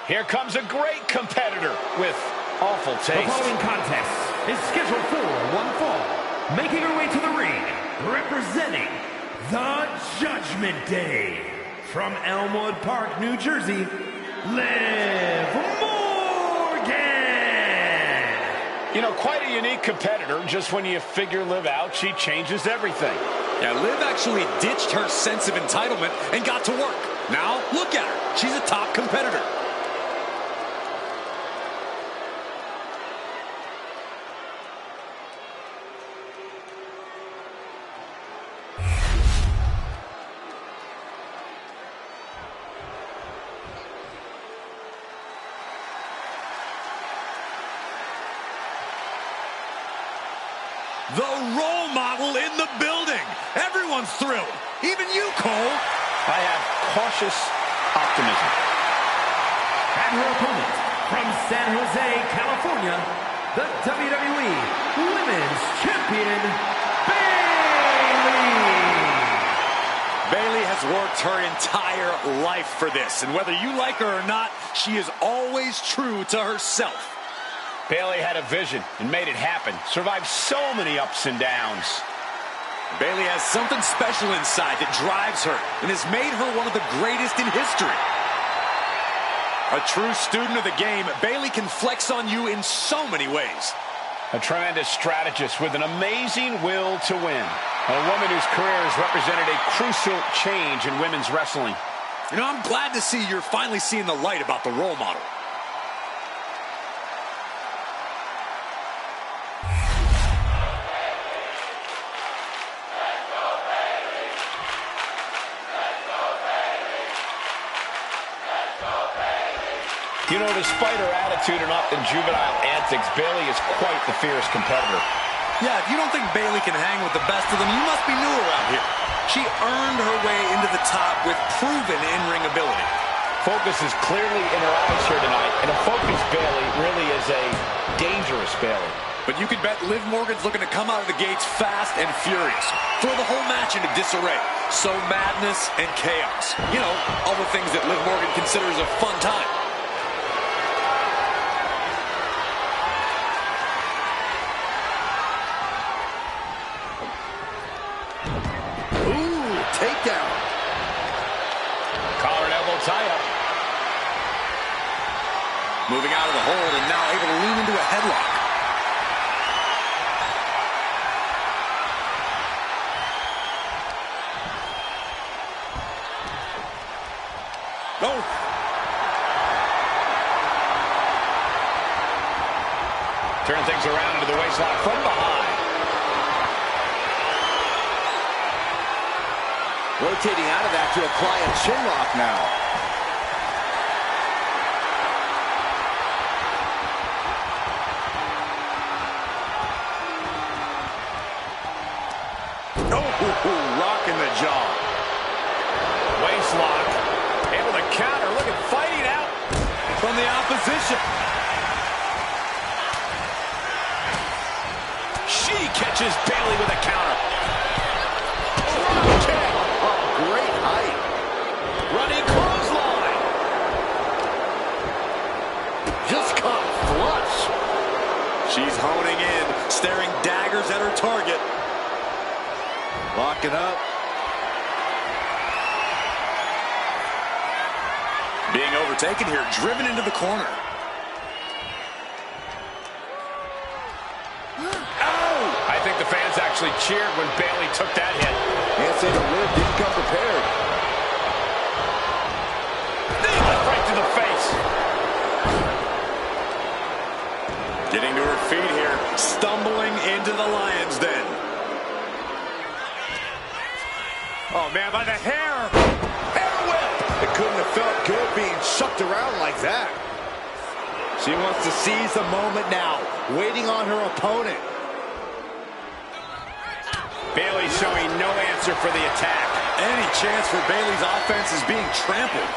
A: Here comes a great competitor with awful taste.
B: The following contest is scheduled for one fall. Making her way to the ring, representing the Judgment Day. From Elmwood Park, New Jersey, Liv Morgan.
A: You know, quite a unique competitor. Just when you figure Liv out, she changes everything.
C: Yeah, Liv actually ditched her sense of entitlement and got to work. Now, look at her. She's a top competitor. The role model in the building. Everyone's thrilled. Even you, Cole.
A: I have cautious optimism.
B: And her opponent from San Jose, California, the WWE Women's Champion, Bayley.
C: Bayley has worked her entire life for this. And whether you like her or not, she is always true to herself.
A: Bayley had a vision and made it happen. Survived so many ups and downs.
C: Bayley has something special inside that drives her and has made her one of the greatest in history. A true student of the game, Bayley can flex on you in so many ways.
A: A tremendous strategist with an amazing will to win. A woman whose career has represented a crucial change in women's wrestling.
C: You know, I'm glad to see you're finally seeing the light about the role model.
A: You know, despite her attitude and often juvenile antics, Bayley is quite the fierce competitor.
C: Yeah, if you don't think Bayley can hang with the best of them, you must be new around here. She earned her way into the top with proven in-ring ability.
A: Focus is clearly in her eyes here tonight, and a focused Bayley really is a dangerous Bayley.
C: But you could bet Liv Morgan's looking to come out of the gates fast and furious. Throw the whole match into disarray. So madness and chaos. You know, all the things that Liv Morgan considers a fun time.
D: Takedown.
A: Collar and elbow tie-up.
C: Moving out of the hold and now able to lean into a headlock. Oh.
A: Turn things around into the waistlock from behind.
D: Rotating out of that to apply a chin lock now.
C: Oh, rocking the jaw.
A: Waistlock. Able to counter. Look at fighting out
C: From the opposition.
A: She catches Bayley with a counter.
D: Great height.
A: Running clothesline.
D: Just caught flush.
C: She's honing in, staring daggers at her target.
D: Locking up.
C: Being overtaken here, driven into the corner.
A: I think the fans actually cheered when Bayley took that hit.
D: Can't say the Liv didn't come prepared.
A: Knee lift right to the face.
C: Getting to her feet here, stumbling into the lion's den.
E: Oh, man, by the hair.
D: Hair whip. It couldn't have felt good being shucked around like that. She wants to seize the moment now, waiting on her opponent.
A: Bayley showing no answer for the attack.
C: Any chance for Bayley's offense is being trampled.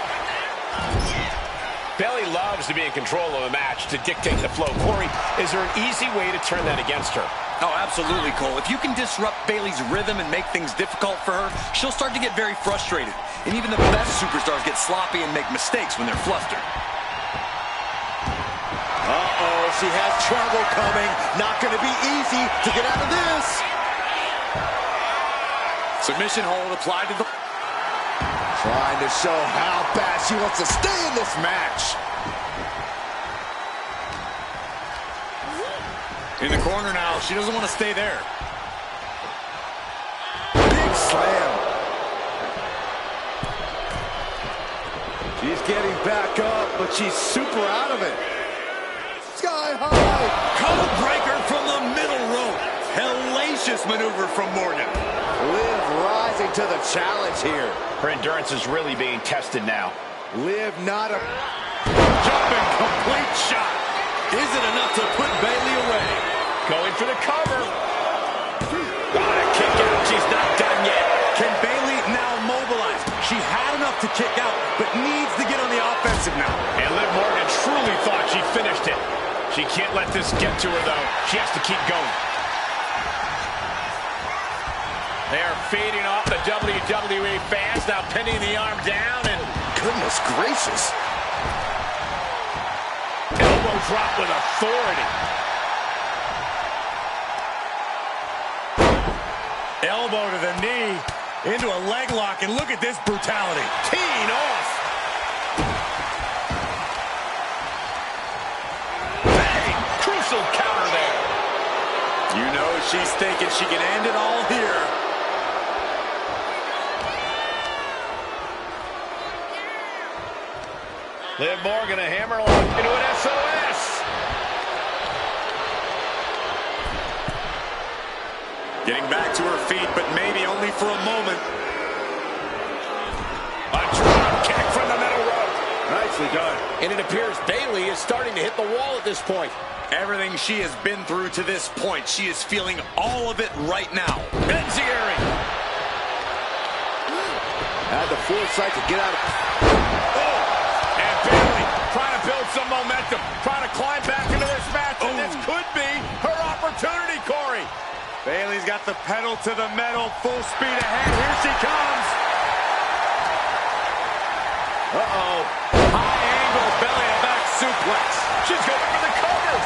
A: Bayley loves to be in control of a match, to dictate the flow. Corey, is there an easy way to turn that against her?
C: Oh, absolutely, Cole. If you can disrupt Bayley's rhythm and make things difficult for her, she'll start to get very frustrated. And even the best superstars get sloppy and make mistakes when they're flustered.
D: she has trouble coming. Not going to be easy to get out of this.
C: Submission hold applied to the...
D: Trying to show how bad she wants to stay in this match.
C: In the corner now. She doesn't want to stay there.
D: Big slam. She's getting back up, but she's super out of it. Sky high.
C: Code breaker from the middle rope. Hellacious maneuver from Morgan.
D: Liv rising to the challenge here.
A: Her endurance is really being tested now.
D: Liv not a...
C: Jumping complete shot. Is it enough to put Bayley away?
A: Going for the cover. Got a kick out. She's not done yet.
C: Can Bayley now mobilize? She had enough to kick out, but needs to get on the offensive now.
A: And Liv Morgan truly thought she finished it. She can't let this get to her, though. She has to keep going. They are feeding off the WWE fans, now pinning the arm down, and
D: Goodness gracious.
A: elbow drop with authority.
C: Elbow to the knee, into a leg lock, and look at this brutality.
A: Teeing off. Bang! Crucial counter there.
C: You know she's thinking she can end it all here.
A: Liv Morgan a hammerlock into an SOS.
C: Getting back to her feet, but maybe only for a moment.
A: A drop kick from the middle rope.
D: Nicely done.
G: And it appears Bayley is starting to hit the wall at this point.
C: Everything she has been through to this point, she is feeling all of it right now.
A: Enziguri.
D: Had the foresight to get out of...
A: And Bayley trying to build some momentum, trying to climb back into this match, and this could be her opportunity, Corey.
E: Bayley's got the pedal to the metal, full speed ahead. Here she comes.
A: Uh-oh.
C: High angle belly to back suplex.
A: She's going for the cover.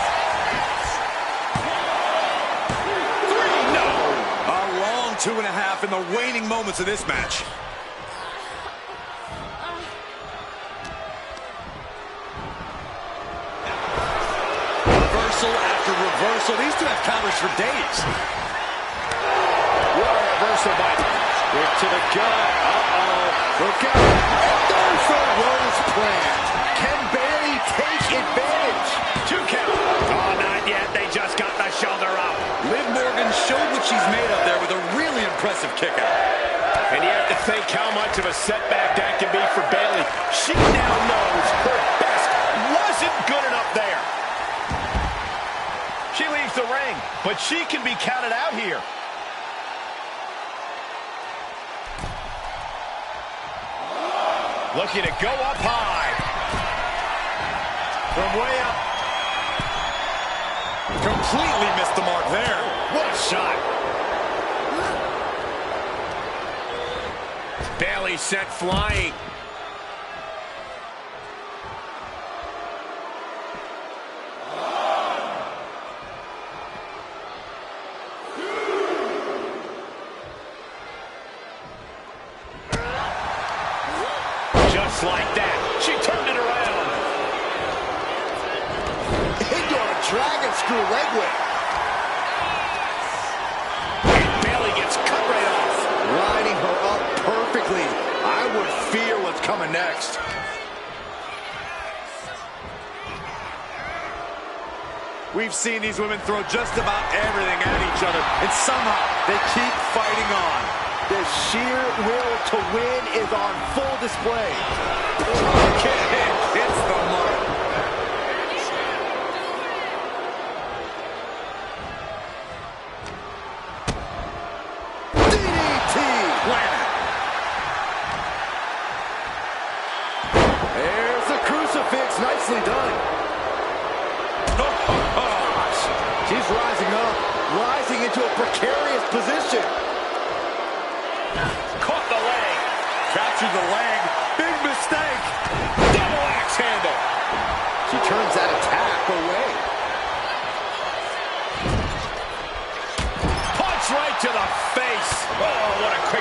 A: 3, no.
C: A long 2.5 in the waning moments of this match. Reversal after reversal. These two have counters for days.
A: What a reversal by
D: Quick to the gut. Uh-oh. Look out. And there's the rose plant. Can Bayley take advantage?
A: 2 count. Oh, not yet. They just got the shoulder up.
C: Liv Morgan showed what she's made of there with a really impressive kick out.
A: And you have to think how much of a setback that can be for Bayley. She now knows her best wasn't good enough there. She leaves the ring, but she can be counted out here. Looking to go up high. From way up.
C: Completely missed the mark there.
A: What a shot. Bayley sent flying. Just like that, she turned it around.
D: Into a dragon screw leg whip.
A: And Bayley gets cut right off.
D: Lining her up perfectly. I would fear what's coming next.
E: We've seen these women throw just about everything at each other, and somehow they keep fighting on.
D: The sheer will to win is on full display.
C: Hits the mark.
D: DDT!
C: Planet.
D: There's the crucifix. Nicely done. She's rising up, rising into a precarious position.
A: Caught the leg.
C: Captured the leg. Big mistake.
A: Double axe handle.
D: She turns that attack away.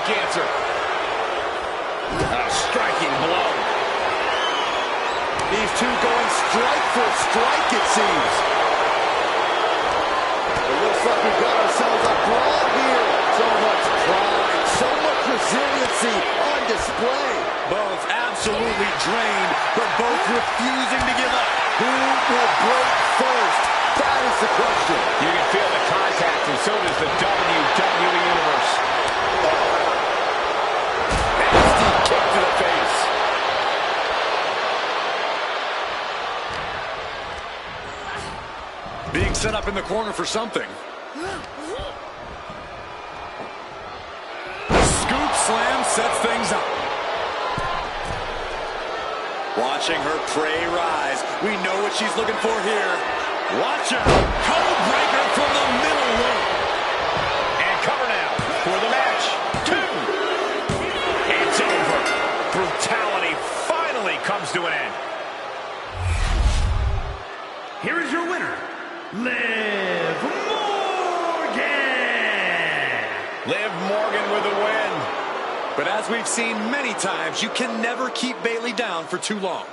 A: quick answer. A striking blow.
D: These two going strike for strike, it seems. It looks like we've got ourselves a brawl here. So much pride, so much resiliency on display.
C: Both absolutely drained, but both refusing to give up.
D: Who will break first? That is the question.
A: You can feel the contact, and so does the WWE Universe. Nasty kick to the face.
C: Being set up in the corner for something. The scoop slam sets things up. Watching her prey rise. We know what she's looking for here. Watch out. Code breaker from the middle rope.
A: And cover now for the match. 2. It's over. Brutality finally comes to an end.
B: Here is your winner, Liv Morgan.
A: Liv Morgan with the win.
C: But as we've seen many times, you can never keep Bayley down for too long.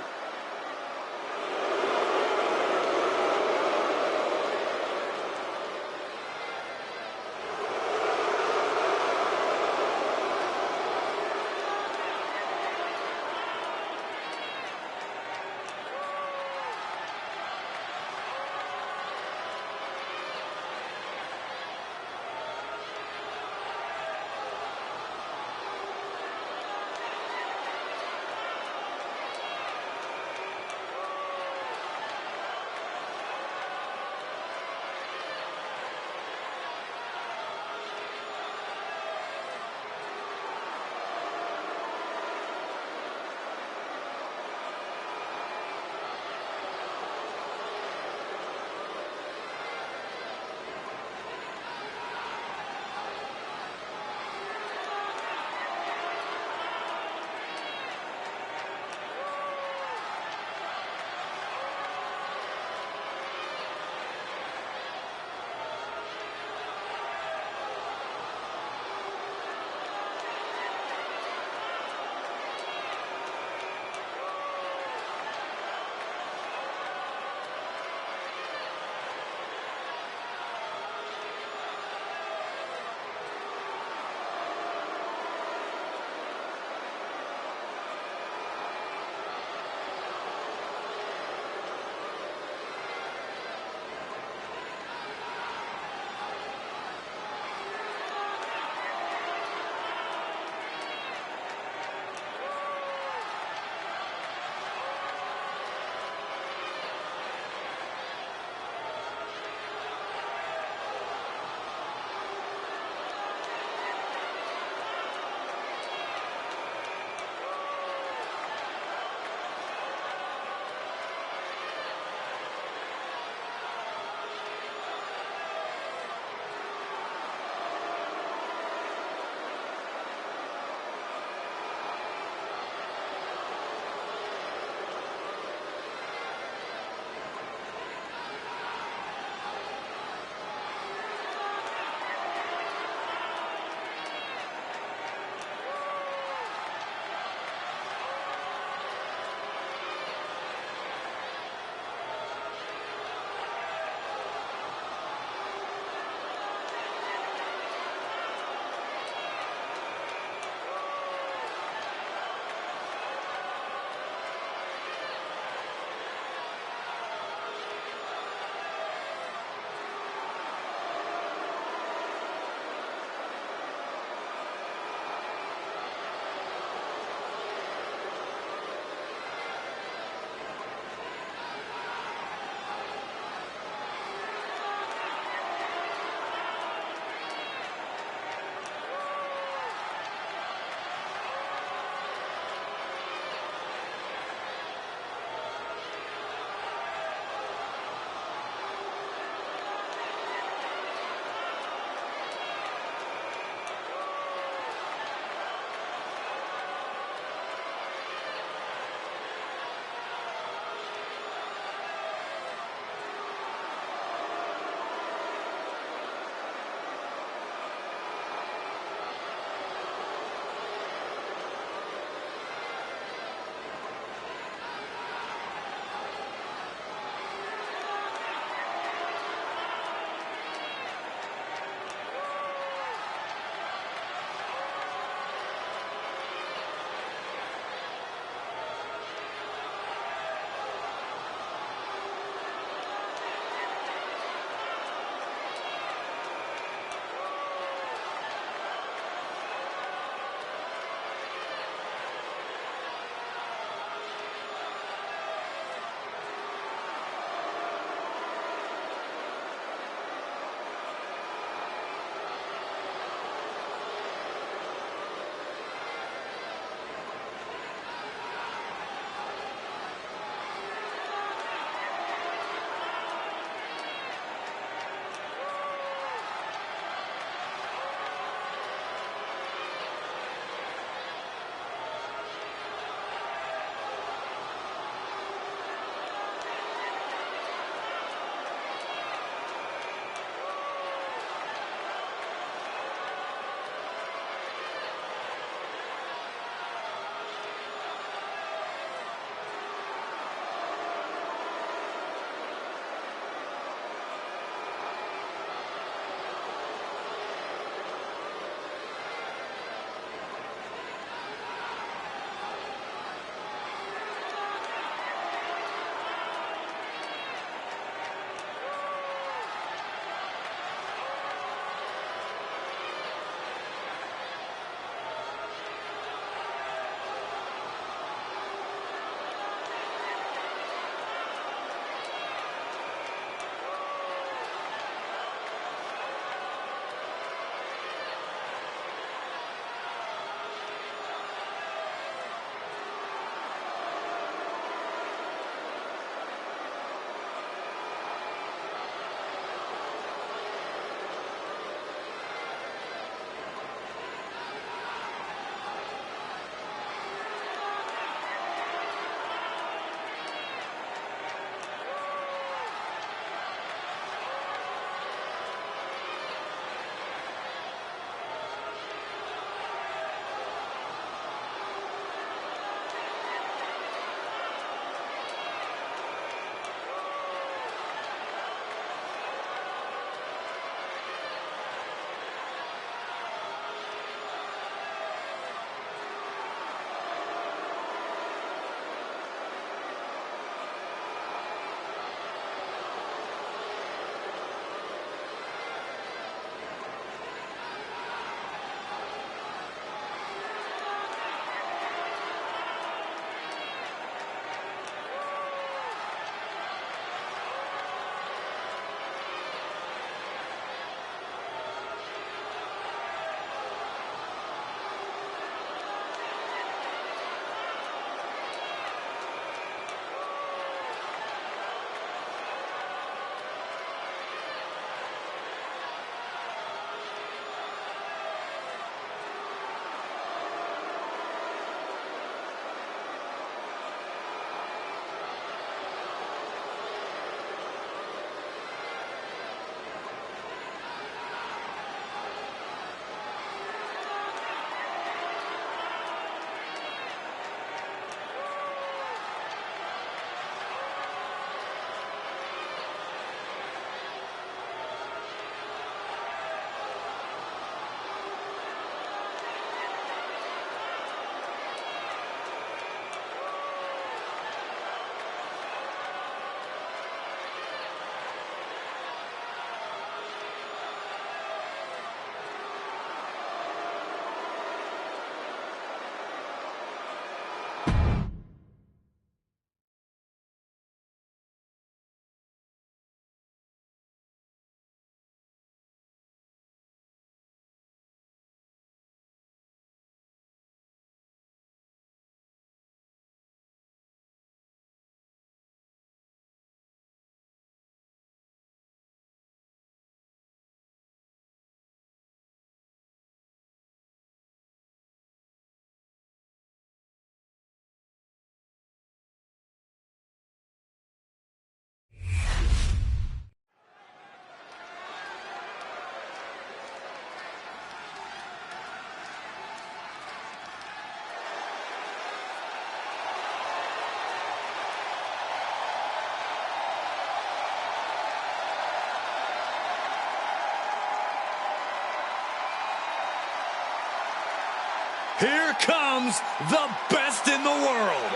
C: Here comes the best in the world.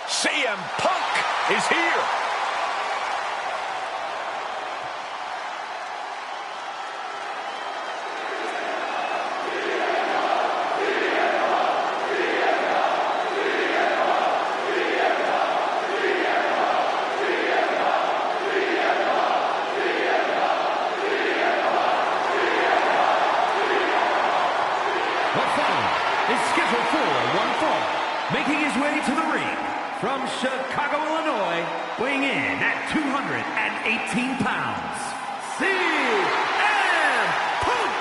A: CM Punk is here.
B: Making his way to the ring from Chicago, Illinois, weighing in at 218 pounds, CM Punk!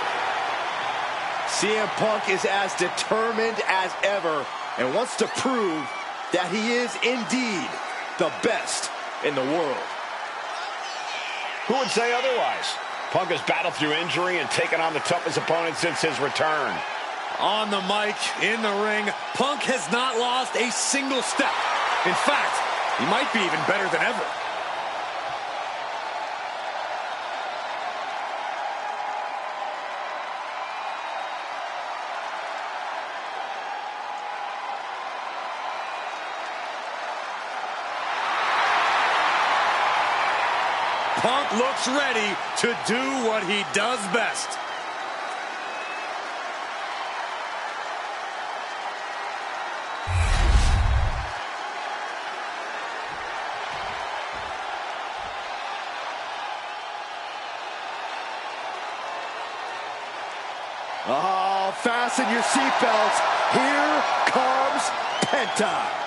D: CM Punk is as determined as ever and wants to prove that he is indeed the best in the world.
A: Who would say otherwise? Punk has battled through injury and taken on the toughest opponent since his return.
C: On the mic, in the ring, Punk has not lost a single step. In fact, he might be even better than ever. Punk looks ready to do what he does best.
D: Oh, fasten your seatbelts. Here comes Penta.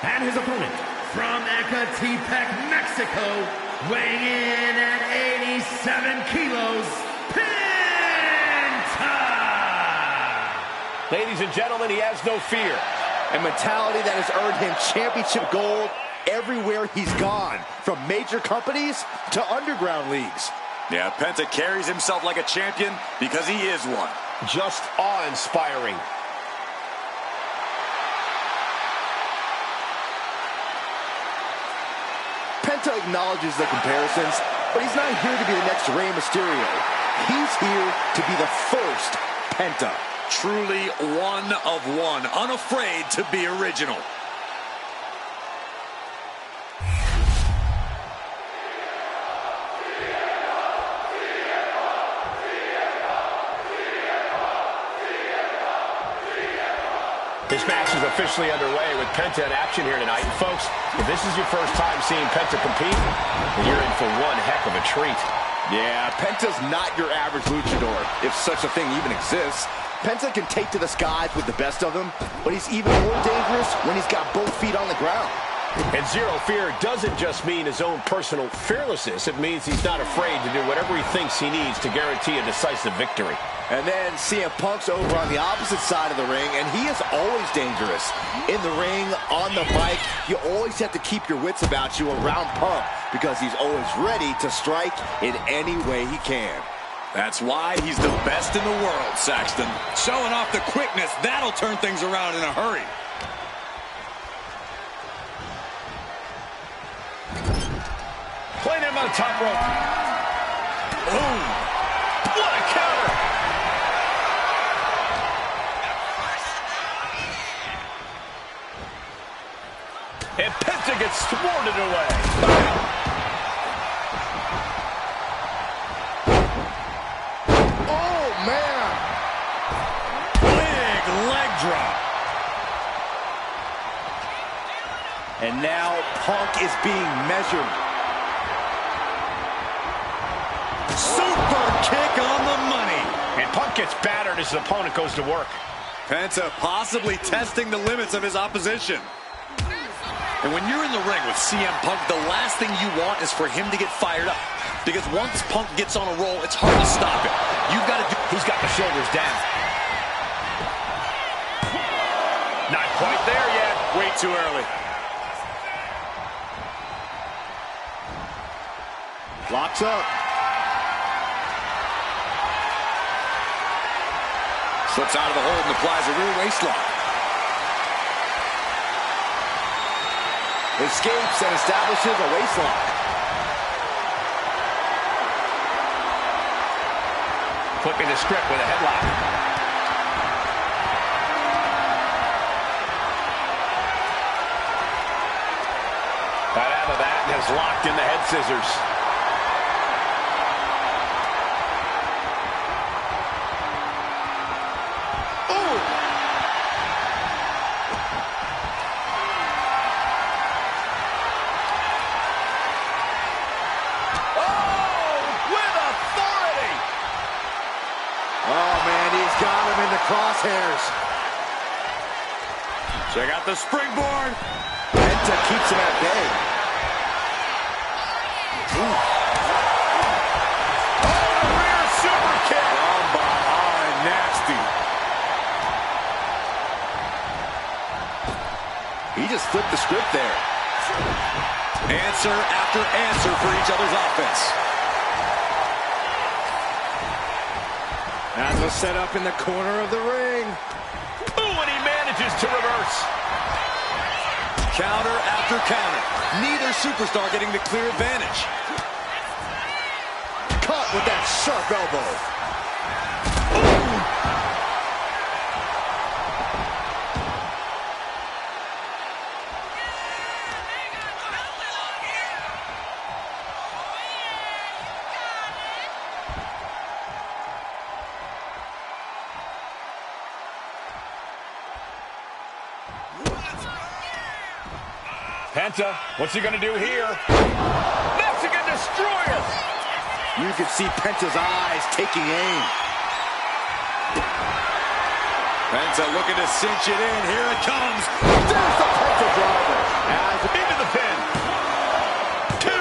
B: And his opponent, from Ecatepec, Mexico, weighing in at 87 kilos, Penta!
A: Ladies and gentlemen, he has no fear.
D: A mentality that has earned him championship gold everywhere he's gone, from major companies to underground leagues.
C: Yeah, Penta carries himself like a champion because he is one.
A: Just awe-inspiring.
D: Penta acknowledges the comparisons, but he's not here to be the next Rey Mysterio. He's here to be the first Penta.
C: Truly one of one, unafraid to be original.
A: This match is officially underway with Penta in action here tonight. And folks, if this is your first time seeing Penta compete, then you're in for one heck of a treat.
D: Yeah, Penta's not your average luchador, if such a thing even exists. Penta can take to the skies with the best of them, but he's even more dangerous when he's got both feet on the ground.
A: And zero fear doesn't just mean his own personal fearlessness. It means he's not afraid to do whatever he thinks he needs to guarantee a decisive victory.
D: And then CM Punk's over on the opposite side of the ring, and he is always dangerous. In the ring, on the mic, you always have to keep your wits about you around Punk because he's always ready to strike in any way he can.
C: That's why he's the best in the world, Saxton. Showing off the quickness, that'll turn things around in a hurry.
A: Playing him on the top rope. Boom. What a counter. And Penta gets thwarted away.
D: Oh, man.
C: Big leg drop.
D: And now Punk is being measured.
C: Super kick on the money.
A: And Punk gets battered as his opponent goes to work.
C: Penta possibly testing the limits of his opposition. And when you're in the ring with CM Punk, the last thing you want is for him to get fired up. Because once Punk gets on a roll, it's hard to stop it. You've got to do...
A: He's got the shoulders down. Not quite there yet.
C: Way too early.
D: Locks up.
C: Slips out of the hold and applies a rear waist lock.
D: Escapes and establishes a waist lock.
A: Flipping the script with a headlock. Got out of that and has locked in the head scissors.
D: Crosshairs.
E: Check out the springboard.
D: Penta keeps him at bay. Ooh.
E: Oh, a rear super kick. From behind, nasty.
D: He just flipped the script there.
C: Answer after answer for each other's offense.
D: As a set up in the corner of the ring.
A: Ooh, and he manages to reverse.
C: Counter after counter. Neither superstar getting the clear advantage.
D: Caught with that sharp elbow.
A: Penta, what's he going to do here? Mexican Destroyer!
D: You can see Penta's eyes taking aim.
C: Penta looking to cinch it in. Here it comes.
D: There's the Penta driver.
A: As into the pin. 2.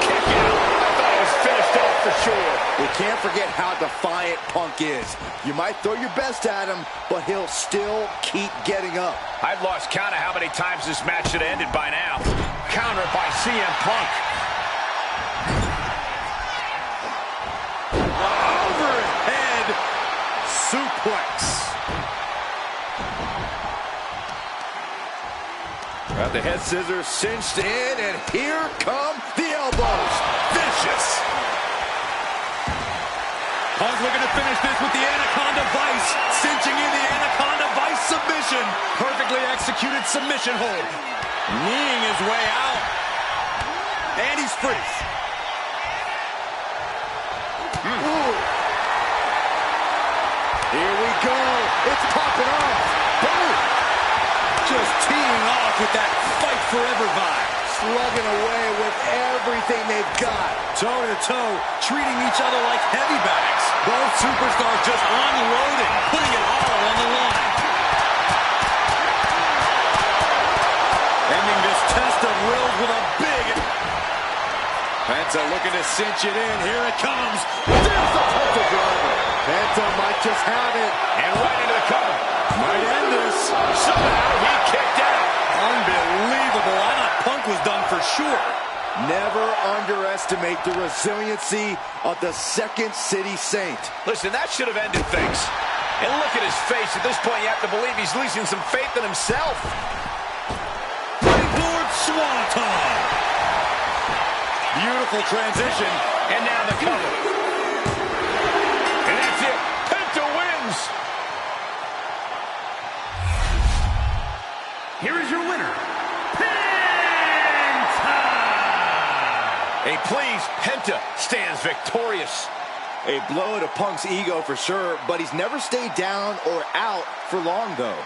A: Kick out. I thought it was finished off for sure.
D: We can't forget how defiant Punk is. You might throw your best at him, but he'll still keep getting up.
A: I've lost count of how many times this match should have ended by now. Counter by CM Punk.
E: Overhead suplex.
D: Got the head scissors cinched in, and here come the elbows. Vicious.
C: Punk looking to finish this with the Anaconda Vice. Cinching in the Anaconda Vice submission. Perfectly executed submission hold. Kneeing his way out.
D: And he's free. Ooh. Here we go. It's popping off. Boom.
C: Just teeing off with that fight forever vibe.
D: Slugging away with everything they've got.
C: Toe-to-toe, treating each other like heavy bags. Both superstars just unloading, putting it all on the line. Ending this test of wills with a big... Penta looking to cinch it in. Here it comes.
D: There's the Penta driver. Penta might just have it.
A: And right into the cover.
C: Might end this.
A: Somehow he kicked out.
C: Unbelievable. I thought Punk was done for sure.
D: Never underestimate the resiliency of the Second City Saint.
A: Listen, that should have ended things. And look at his face. At this point, you have to believe he's losing some faith in himself.
C: Springboard Swanton. Beautiful transition.
A: And now the cover. And that's it. Penta wins.
B: Here is your winner,
A: A pleased Penta stands victorious.
D: A blow to Punk's ego for sure, but he's never stayed down or out for long, though.